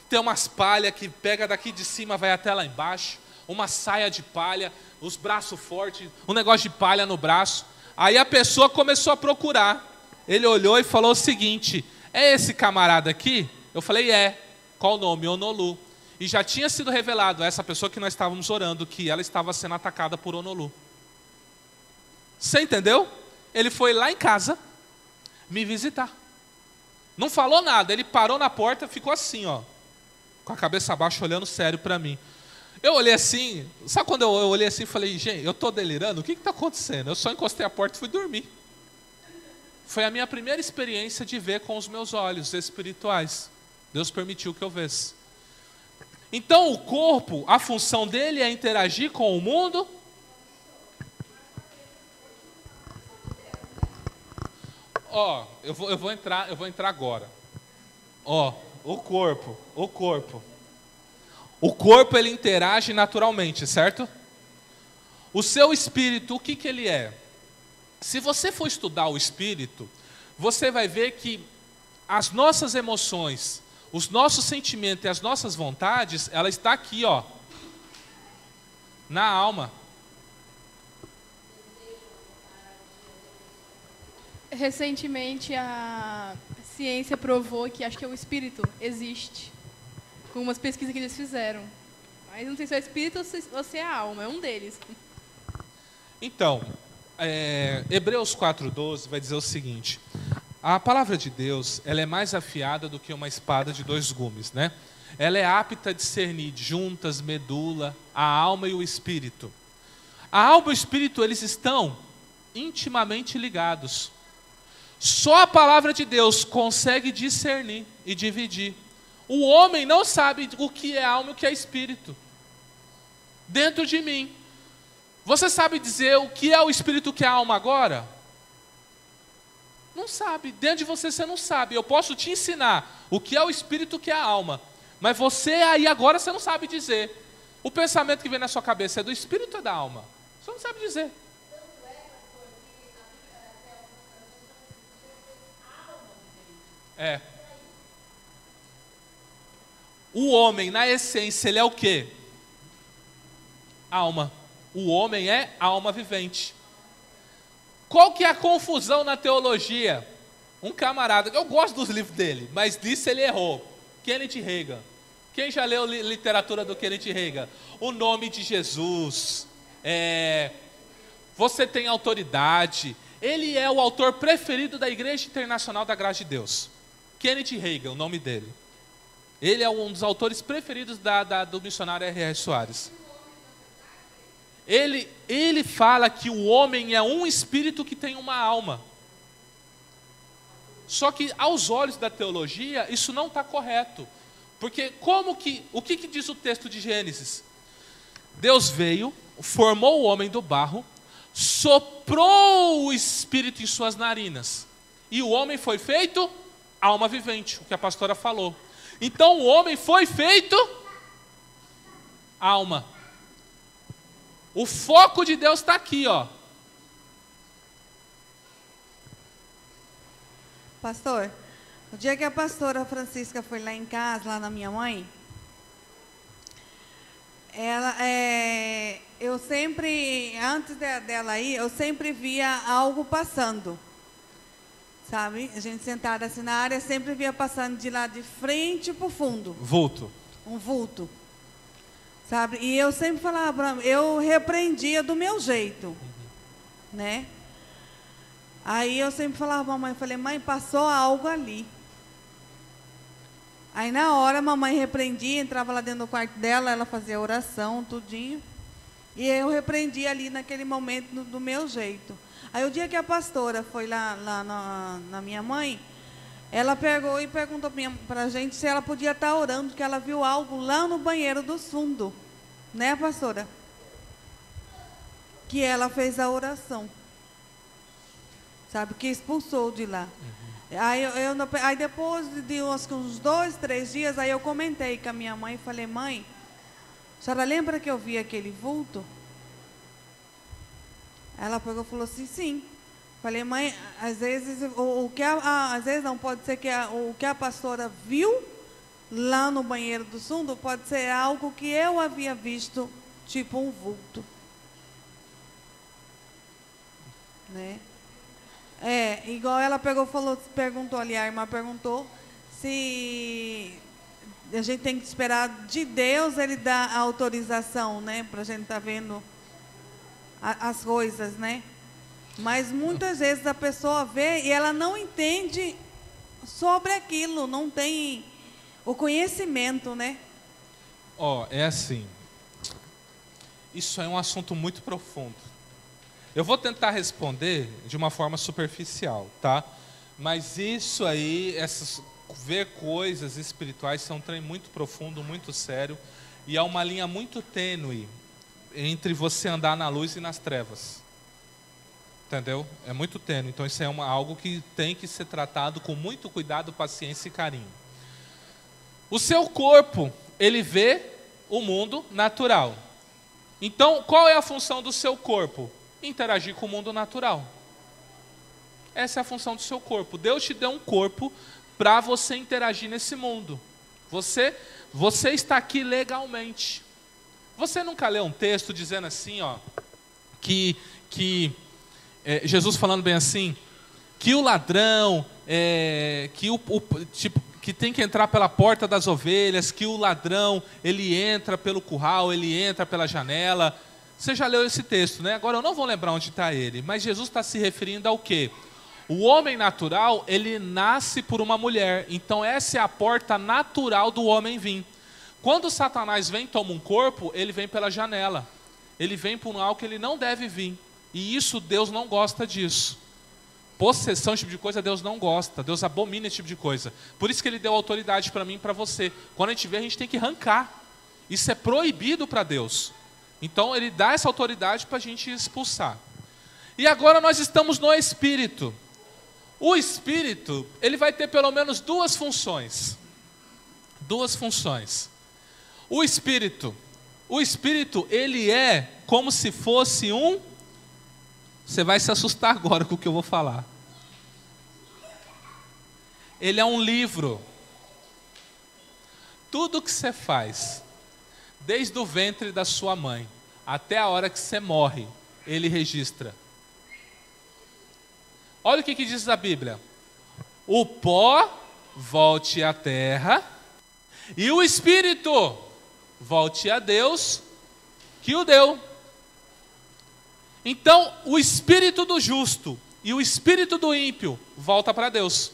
Tem umas palhas que pega daqui de cima, vai até lá embaixo. Uma saia de palha, os braços fortes, um negócio de palha no braço. Aí a pessoa começou a procurar. Ele olhou e falou o seguinte, é esse camarada aqui? Eu falei, é. Qual o nome? Onolu. E já tinha sido revelado a essa pessoa que nós estávamos orando, que ela estava sendo atacada por Onolu. Você entendeu? Ele foi lá em casa me visitar. Não falou nada, ele parou na porta e ficou assim, ó. Com a cabeça abaixo, olhando sério para mim. Eu olhei assim, sabe quando eu olhei assim e falei, gente, eu estou delirando? O que está acontecendo? Eu só encostei a porta e fui dormir. Foi a minha primeira experiência de ver com os meus olhos espirituais. Deus permitiu que eu visse. Então o corpo, a função dele é interagir com o mundo. Ó, eu vou entrar agora. Ó, o corpo. O corpo ele interage naturalmente, certo? O seu espírito, o que ele é? Se você for estudar o espírito, você vai ver que as nossas emoções, os nossos sentimentos e as nossas vontades, ela está aqui, ó, na alma.
Recentemente a ciência provou que acho que o espírito existe. Com umas pesquisas que eles fizeram. Mas não sei se é o espírito ou se é a alma, é um deles.
Então, Hebreus 4:12 vai dizer o seguinte: a palavra de Deus, ela é mais afiada do que uma espada de 2 gumes, né? Ela é apta a discernir juntas, medula, a alma e o espírito. A alma e o espírito, eles estão intimamente ligados. Só a palavra de Deus consegue discernir e dividir. O homem não sabe o que é alma e o que é espírito. Dentro de mim. Você sabe dizer o que é o espírito e o que é a alma agora? Não sabe. Dentro de você não sabe. Eu posso te ensinar o que é o espírito e o que é a alma. Mas você aí agora você não sabe dizer. O pensamento que vem na sua cabeça é do espírito ou é da alma? Você não sabe dizer. É. O homem, na essência, ele é o quê? Alma. O homem é alma vivente. Qual que é a confusão na teologia? Um camarada, eu gosto dos livros dele, mas disso ele errou. Kenneth Reagan. Quem já leu literatura do Kenneth Reagan? O nome de Jesus. Você tem autoridade. Ele é o autor preferido da Igreja Internacional da Graça de Deus. Kenneth Reagan, o nome dele. Ele é um dos autores preferidos do missionário R.R. Soares. ele fala que o homem é um espírito que tem uma alma. Só que aos olhos da teologia isso não está correto. Porque o que diz o texto de Gênesis? Deus veio, formou o homem do barro, soprou o espírito em suas narinas. E o homem foi feito alma vivente, o que a pastora falou. Então o homem foi feito alma. O foco de Deus está aqui, ó.
Pastor, o dia que a pastora Francisca foi lá em casa, lá na minha mãe, eu sempre, antes dela ir, eu sempre via algo passando. Sabe? A gente sentada assim na área, sempre via passando de lá de frente para o fundo.
Vulto.
Um vulto. Sabe? E eu sempre falava, eu repreendia do meu jeito. Né? Aí eu sempre falava para a mamãe, falei, mãe, passou algo ali. Aí na hora a mamãe repreendia, entrava lá dentro do quarto dela, ela fazia oração, tudinho. E eu repreendia ali naquele momento do meu jeito. Aí o dia que a pastora foi lá na minha mãe, ela pegou e perguntou para a gente se ela podia estar orando, que ela viu algo lá no banheiro do fundo. Né, pastora? Que ela fez a oração. Sabe, que expulsou de lá. Aí depois de uns 2, 3 dias, aí eu comentei com a minha mãe e falei, mãe, a senhora lembra que eu vi aquele vulto? Ela pegou e falou assim, sim. Falei, mãe, às vezes, às vezes não, pode ser que o que a pastora viu lá no banheiro do fundo, pode ser algo que eu havia visto, tipo um vulto. Né? Igual ela pegou, perguntou ali, a irmã perguntou se a gente tem que esperar de Deus, ele dar a autorização, né, para a gente estar vendo as coisas, né? Mas muitas vezes a pessoa vê e ela não entende sobre aquilo, não tem o conhecimento, né?
É assim, isso é um assunto muito profundo. Eu vou tentar responder de uma forma superficial, tá? Mas isso aí, ver coisas espirituais, é um trem muito profundo, muito sério, e há uma linha muito tênue entre você andar na luz e nas trevas. Entendeu? É muito tênue. Então isso é algo que tem que ser tratado com muito cuidado, paciência e carinho. O seu corpo, ele vê o mundo natural. Então, qual é a função do seu corpo? Interagir com o mundo natural. Essa é a função do seu corpo. Deus te deu um corpo para você interagir nesse mundo. Você está aqui legalmente. Você nunca leu um texto dizendo assim, que Jesus falando bem assim, que o ladrão, que tem que entrar pela porta das ovelhas, que o ladrão, ele entra pelo curral, ele entra pela janela. Você já leu esse texto, né? Agora eu não vou lembrar onde está ele, mas Jesus está se referindo ao quê? O homem natural, ele nasce por uma mulher, então essa é a porta natural do homem vir. Quando Satanás vem e toma um corpo, ele vem pela janela. Ele vem por algo que ele não deve vir. E isso, Deus não gosta disso. Possessão, esse tipo de coisa, Deus não gosta. Deus abomina esse tipo de coisa. Por isso que ele deu autoridade para mim e para você. Quando a gente vê, a gente tem que arrancar. Isso é proibido para Deus. Então, ele dá essa autoridade para a gente expulsar. E agora nós estamos no Espírito. O Espírito, ele vai ter pelo menos 2 funções. 2 funções. O Espírito, ele é como se fosse um... Você vai se assustar agora com o que eu vou falar. Ele é um livro. Tudo que você faz, desde o ventre da sua mãe até a hora que você morre, ele registra. Olha o que diz a Bíblia. O pó volte à terra e o Espírito volte a Deus que o deu. Então, o espírito do justo e o espírito do ímpio volta para Deus.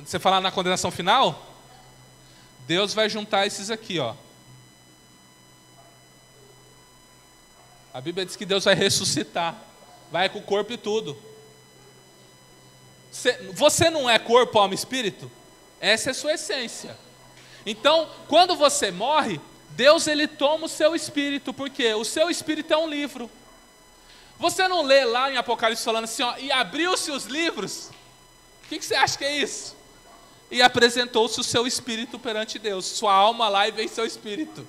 Você falar na condenação final? Deus vai juntar esses aqui, ó. A Bíblia diz que Deus vai ressuscitar. Vai com o corpo e tudo. Você não é corpo, alma e espírito? Essa é a sua essência. Então, quando você morre, Deus ele toma o seu espírito. Por quê? O seu espírito é um livro. Você não lê lá em Apocalipse falando assim, ó, e abriu-se os livros? O que você acha que é isso? E apresentou-se o seu espírito perante Deus. Sua alma lá e veio seu espírito.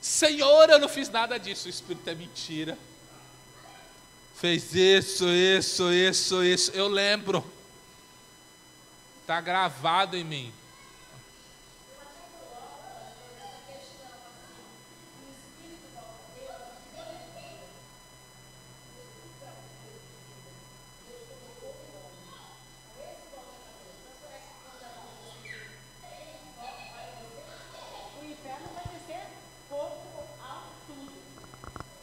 Senhor, eu não fiz nada disso. O espírito é mentira. Fez isso. Eu lembro. Está gravado em mim.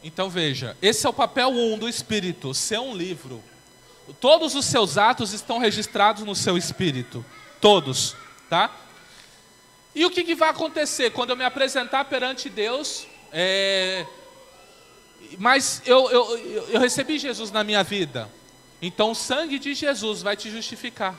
Então veja, esse é o papel 1 do Espírito, ser um livro. Todos os seus atos estão registrados no seu Espírito. Todos, tá? E o que vai acontecer quando eu me apresentar perante Deus? Mas eu recebi Jesus na minha vida. Então o sangue de Jesus vai te justificar.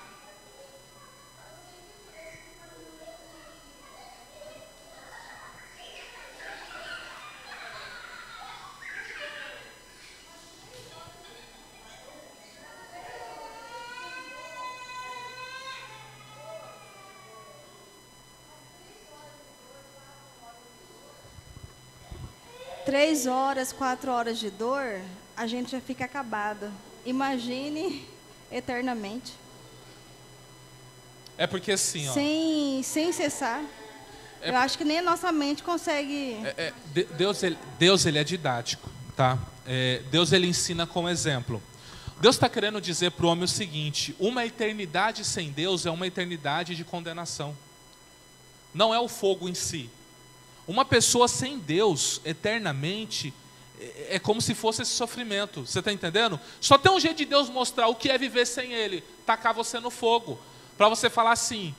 Três horas, 4 horas de dor, a gente já fica acabado. Imagine eternamente.
É porque assim, ó.
Sem cessar. Eu acho que nem a nossa mente consegue.
Deus ele é didático, tá? Deus ele ensina com exemplo. Deus está querendo dizer para o homem o seguinte: uma eternidade sem Deus é uma eternidade de condenação. Não é o fogo em si. Uma pessoa sem Deus, eternamente, é como se fosse esse sofrimento. Você está entendendo? Só tem um jeito de Deus mostrar o que é viver sem Ele. Tacar você no fogo. Para você falar assim,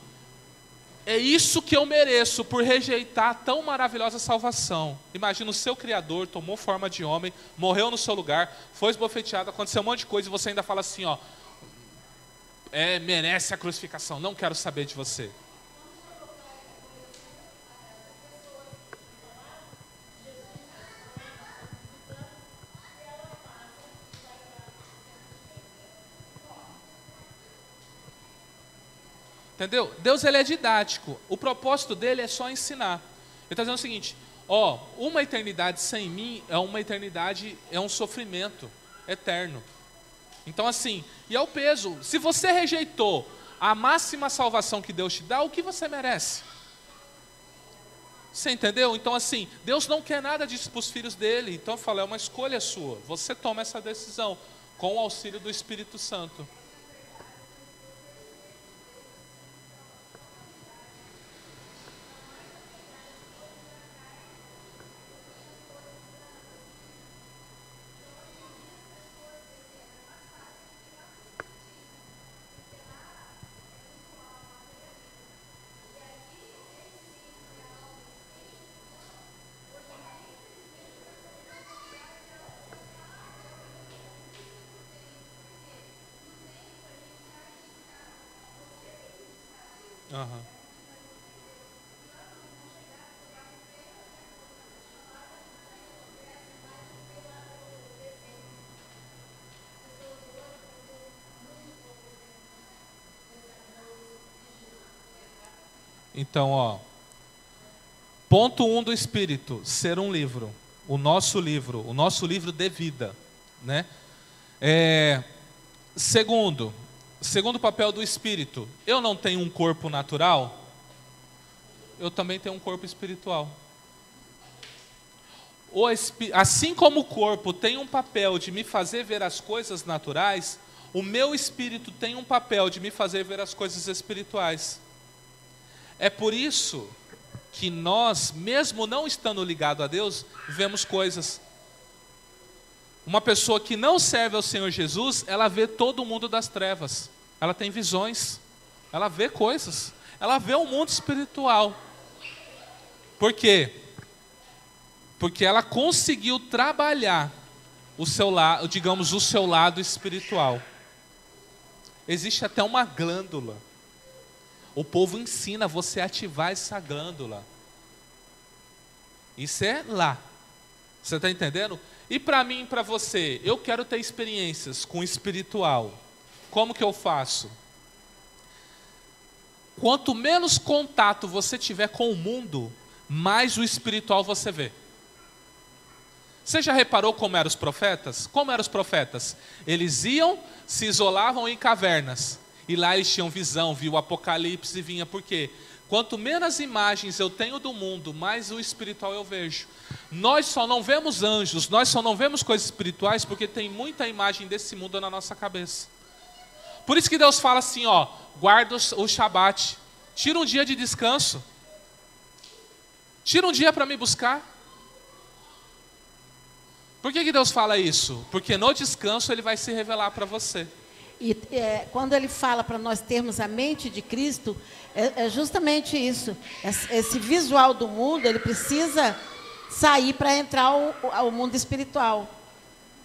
é isso que eu mereço por rejeitar tão maravilhosa salvação. Imagina o seu Criador, tomou forma de homem, morreu no seu lugar, foi esbofeteado, aconteceu um monte de coisa e você ainda fala assim, ó, merece a crucificação, não quero saber de você. Entendeu? Deus ele é didático. O propósito dele é só ensinar. Ele está dizendo o seguinte, ó, uma eternidade sem mim é uma eternidade, é um sofrimento eterno. Então assim, e é o peso. Se você rejeitou a máxima salvação que Deus te dá, o que você merece? Você entendeu? Então assim, Deus não quer nada disso para os filhos dele. Então eu falo, é uma escolha sua. Você toma essa decisão com o auxílio do Espírito Santo. Uhum. Então, ó, ponto 1 do Espírito, ser um livro, o nosso livro de vida, né? Segundo papel do Espírito, eu não tenho um corpo natural, eu também tenho um corpo espiritual. Assim como o corpo tem um papel de me fazer ver as coisas naturais, o meu espírito tem um papel de me fazer ver as coisas espirituais. É por isso que nós, mesmo não estando ligado a Deus, vemos coisas. Uma pessoa que não serve ao Senhor Jesus, ela vê todo o mundo das trevas. Ela tem visões. Ela vê coisas. Ela vê o mundo espiritual. Por quê? Porque ela conseguiu trabalhar o seu lado, digamos, o seu lado espiritual. Existe até uma glândula. O povo ensina você a ativar essa glândula. Isso é lá. Você está entendendo? E para mim e para você, eu quero ter experiências com o espiritual. Como que eu faço? Quanto menos contato você tiver com o mundo, mais o espiritual você vê. Você já reparou como eram os profetas? Como eram os profetas? Eles iam, se isolavam em cavernas. E lá eles tinham visão, viu o Apocalipse e vinha. Por quê? Quanto menos imagens eu tenho do mundo, mais o espiritual eu vejo. Nós só não vemos anjos, nós só não vemos coisas espirituais porque tem muita imagem desse mundo na nossa cabeça. Por isso que Deus fala assim, ó, guarda o Shabat, tira um dia de descanso. Tira um dia para me buscar. Por que Deus fala isso? Porque no descanso Ele vai se revelar para você.
E quando ele fala para nós termos a mente de Cristo, é justamente isso. Esse visual do mundo, ele precisa sair para entrar ao mundo espiritual.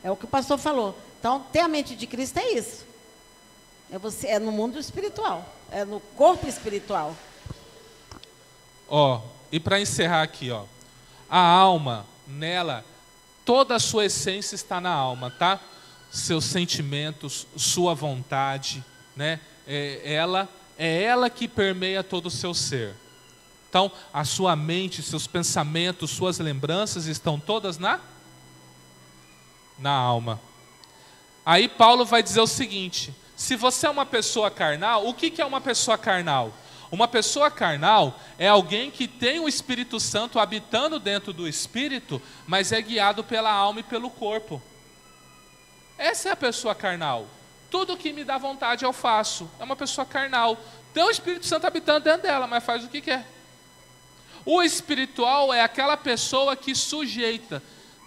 É o que o pastor falou. Então, ter a mente de Cristo é isso. É no mundo espiritual. É no corpo espiritual.
Ó, e para encerrar aqui, ó. A alma, nela, toda a sua essência está na alma, tá? Seus sentimentos, sua vontade, né? É ela que permeia todo o seu ser. Então, a sua mente, seus pensamentos, suas lembranças estão todas na alma. Aí Paulo vai dizer o seguinte: se você é uma pessoa carnal, o que é uma pessoa carnal? Uma pessoa carnal é alguém que tem o Espírito Santo habitando dentro do espírito, mas é guiado pela alma e pelo corpo. Essa é a pessoa carnal. Tudo que me dá vontade eu faço. É uma pessoa carnal. Tem o Espírito Santo habitando dentro dela, mas faz o que quer. O espiritual é aquela pessoa que sujeita.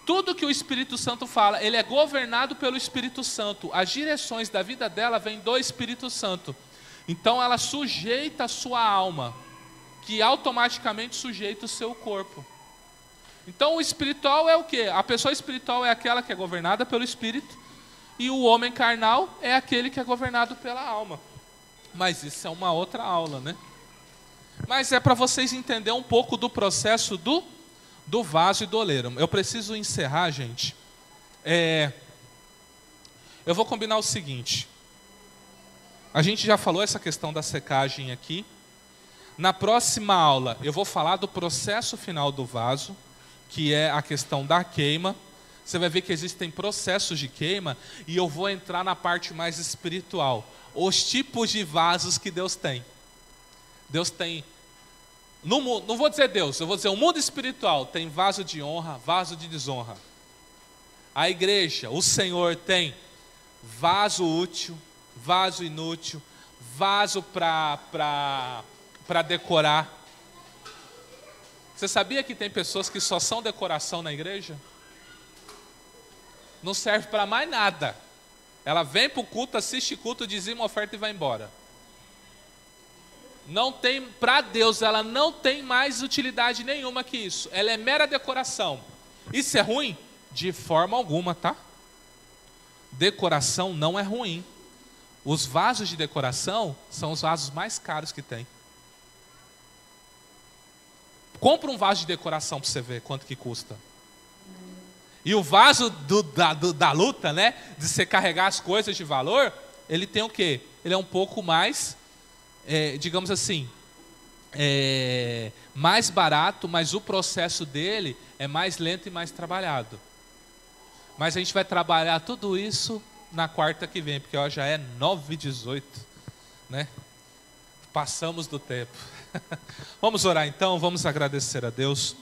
Tudo que o Espírito Santo fala, ele é governado pelo Espírito Santo. As direções da vida dela vêm do Espírito Santo. Então ela sujeita a sua alma, que automaticamente sujeita o seu corpo. Então o espiritual é o quê? A pessoa espiritual é aquela que é governada pelo Espírito. E o homem carnal é aquele que é governado pela alma. Mas isso é uma outra aula, né? Mas é para vocês entenderem um pouco do processo do vaso e do oleiro. Eu preciso encerrar, gente. Eu vou combinar o seguinte. A gente já falou essa questão da secagem aqui. Na próxima aula, eu vou falar do processo final do vaso, que é a questão da queima. Você vai ver que existem processos de queima e eu vou entrar na parte mais espiritual. Os tipos de vasos que Deus tem. Deus tem, não vou dizer Deus, eu vou dizer o mundo espiritual tem vaso de honra, vaso de desonra. A igreja, o Senhor tem vaso útil, vaso inútil, vaso para decorar. Você sabia que tem pessoas que só são decoração na igreja? Não serve para mais nada. Ela vem para o culto, assiste culto, dizima uma oferta e vai embora. Não tem, para Deus, ela não tem mais utilidade nenhuma que isso. Ela é mera decoração. Isso é ruim? De forma alguma, tá? Decoração não é ruim. Os vasos de decoração são os vasos mais caros que tem. Compra um vaso de decoração para você ver quanto que custa. E o vaso da luta, né, de você carregar as coisas de valor, ele tem o quê? Ele é um pouco mais, digamos assim, mais barato, mas o processo dele é mais lento e mais trabalhado. Mas a gente vai trabalhar tudo isso na quarta que vem, porque ó, já é 9h18, né? Passamos do tempo. Vamos orar então, vamos agradecer a Deus.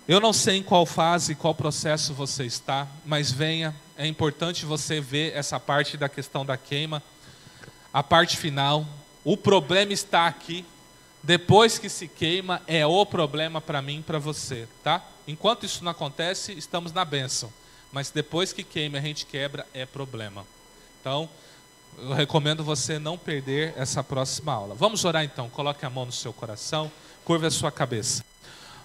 Eu não sei em qual fase, qual processo você está, mas venha, é importante você ver essa parte da questão da queima, a parte final. O problema está aqui, depois que se queima, é o problema para mim e para você, tá? Enquanto isso não acontece, estamos na bênção, mas depois que queima, a gente quebra, é problema. Então, eu recomendo você não perder essa próxima aula. Vamos orar então, coloque a mão no seu coração, curva a sua cabeça.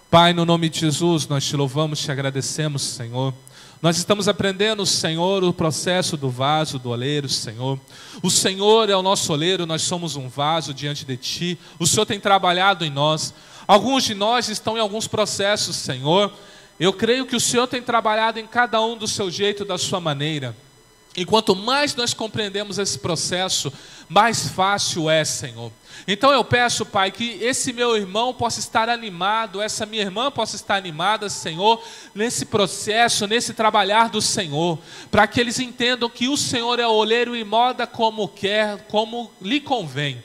Pai, no nome de Jesus, nós te louvamos, te agradecemos, Senhor. Nós estamos aprendendo, Senhor, o processo do vaso, do oleiro, Senhor. O Senhor é o nosso oleiro, nós somos um vaso diante de Ti. O Senhor tem trabalhado em nós. Alguns de nós estão em alguns processos, Senhor. Eu creio que o Senhor tem trabalhado em cada um do seu jeito, da sua maneira. E quanto mais nós compreendemos esse processo, mais fácil é, Senhor. Então eu peço, Pai, que esse meu irmão possa estar animado, essa minha irmã possa estar animada, Senhor, nesse processo, nesse trabalhar do Senhor, para que eles entendam que o Senhor é o oleiro e moda como quer, como lhe convém.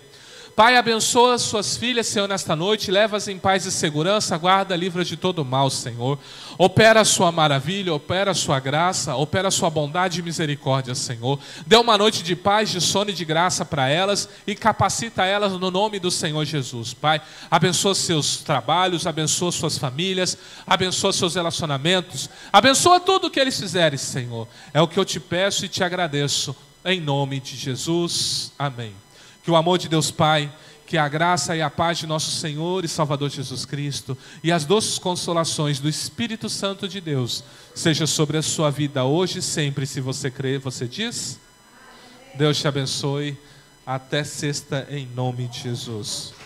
Pai, abençoa suas filhas, Senhor, nesta noite, leva-as em paz e segurança, guarda, livra de todo mal, Senhor. Opera a sua maravilha, opera a sua graça, opera a sua bondade e misericórdia, Senhor. Dê uma noite de paz, de sono e de graça para elas e capacita elas no nome do Senhor Jesus, Pai. Abençoa seus trabalhos, abençoa suas famílias, abençoa seus relacionamentos, abençoa tudo que eles fizerem, Senhor. É o que eu te peço e te agradeço, em nome de Jesus. Amém. Que o amor de Deus Pai, que a graça e a paz de nosso Senhor e Salvador Jesus Cristo e as doces consolações do Espírito Santo de Deus seja sobre a sua vida hoje e sempre. Se você crê, você diz? Deus te abençoe. Até sexta, em nome de Jesus.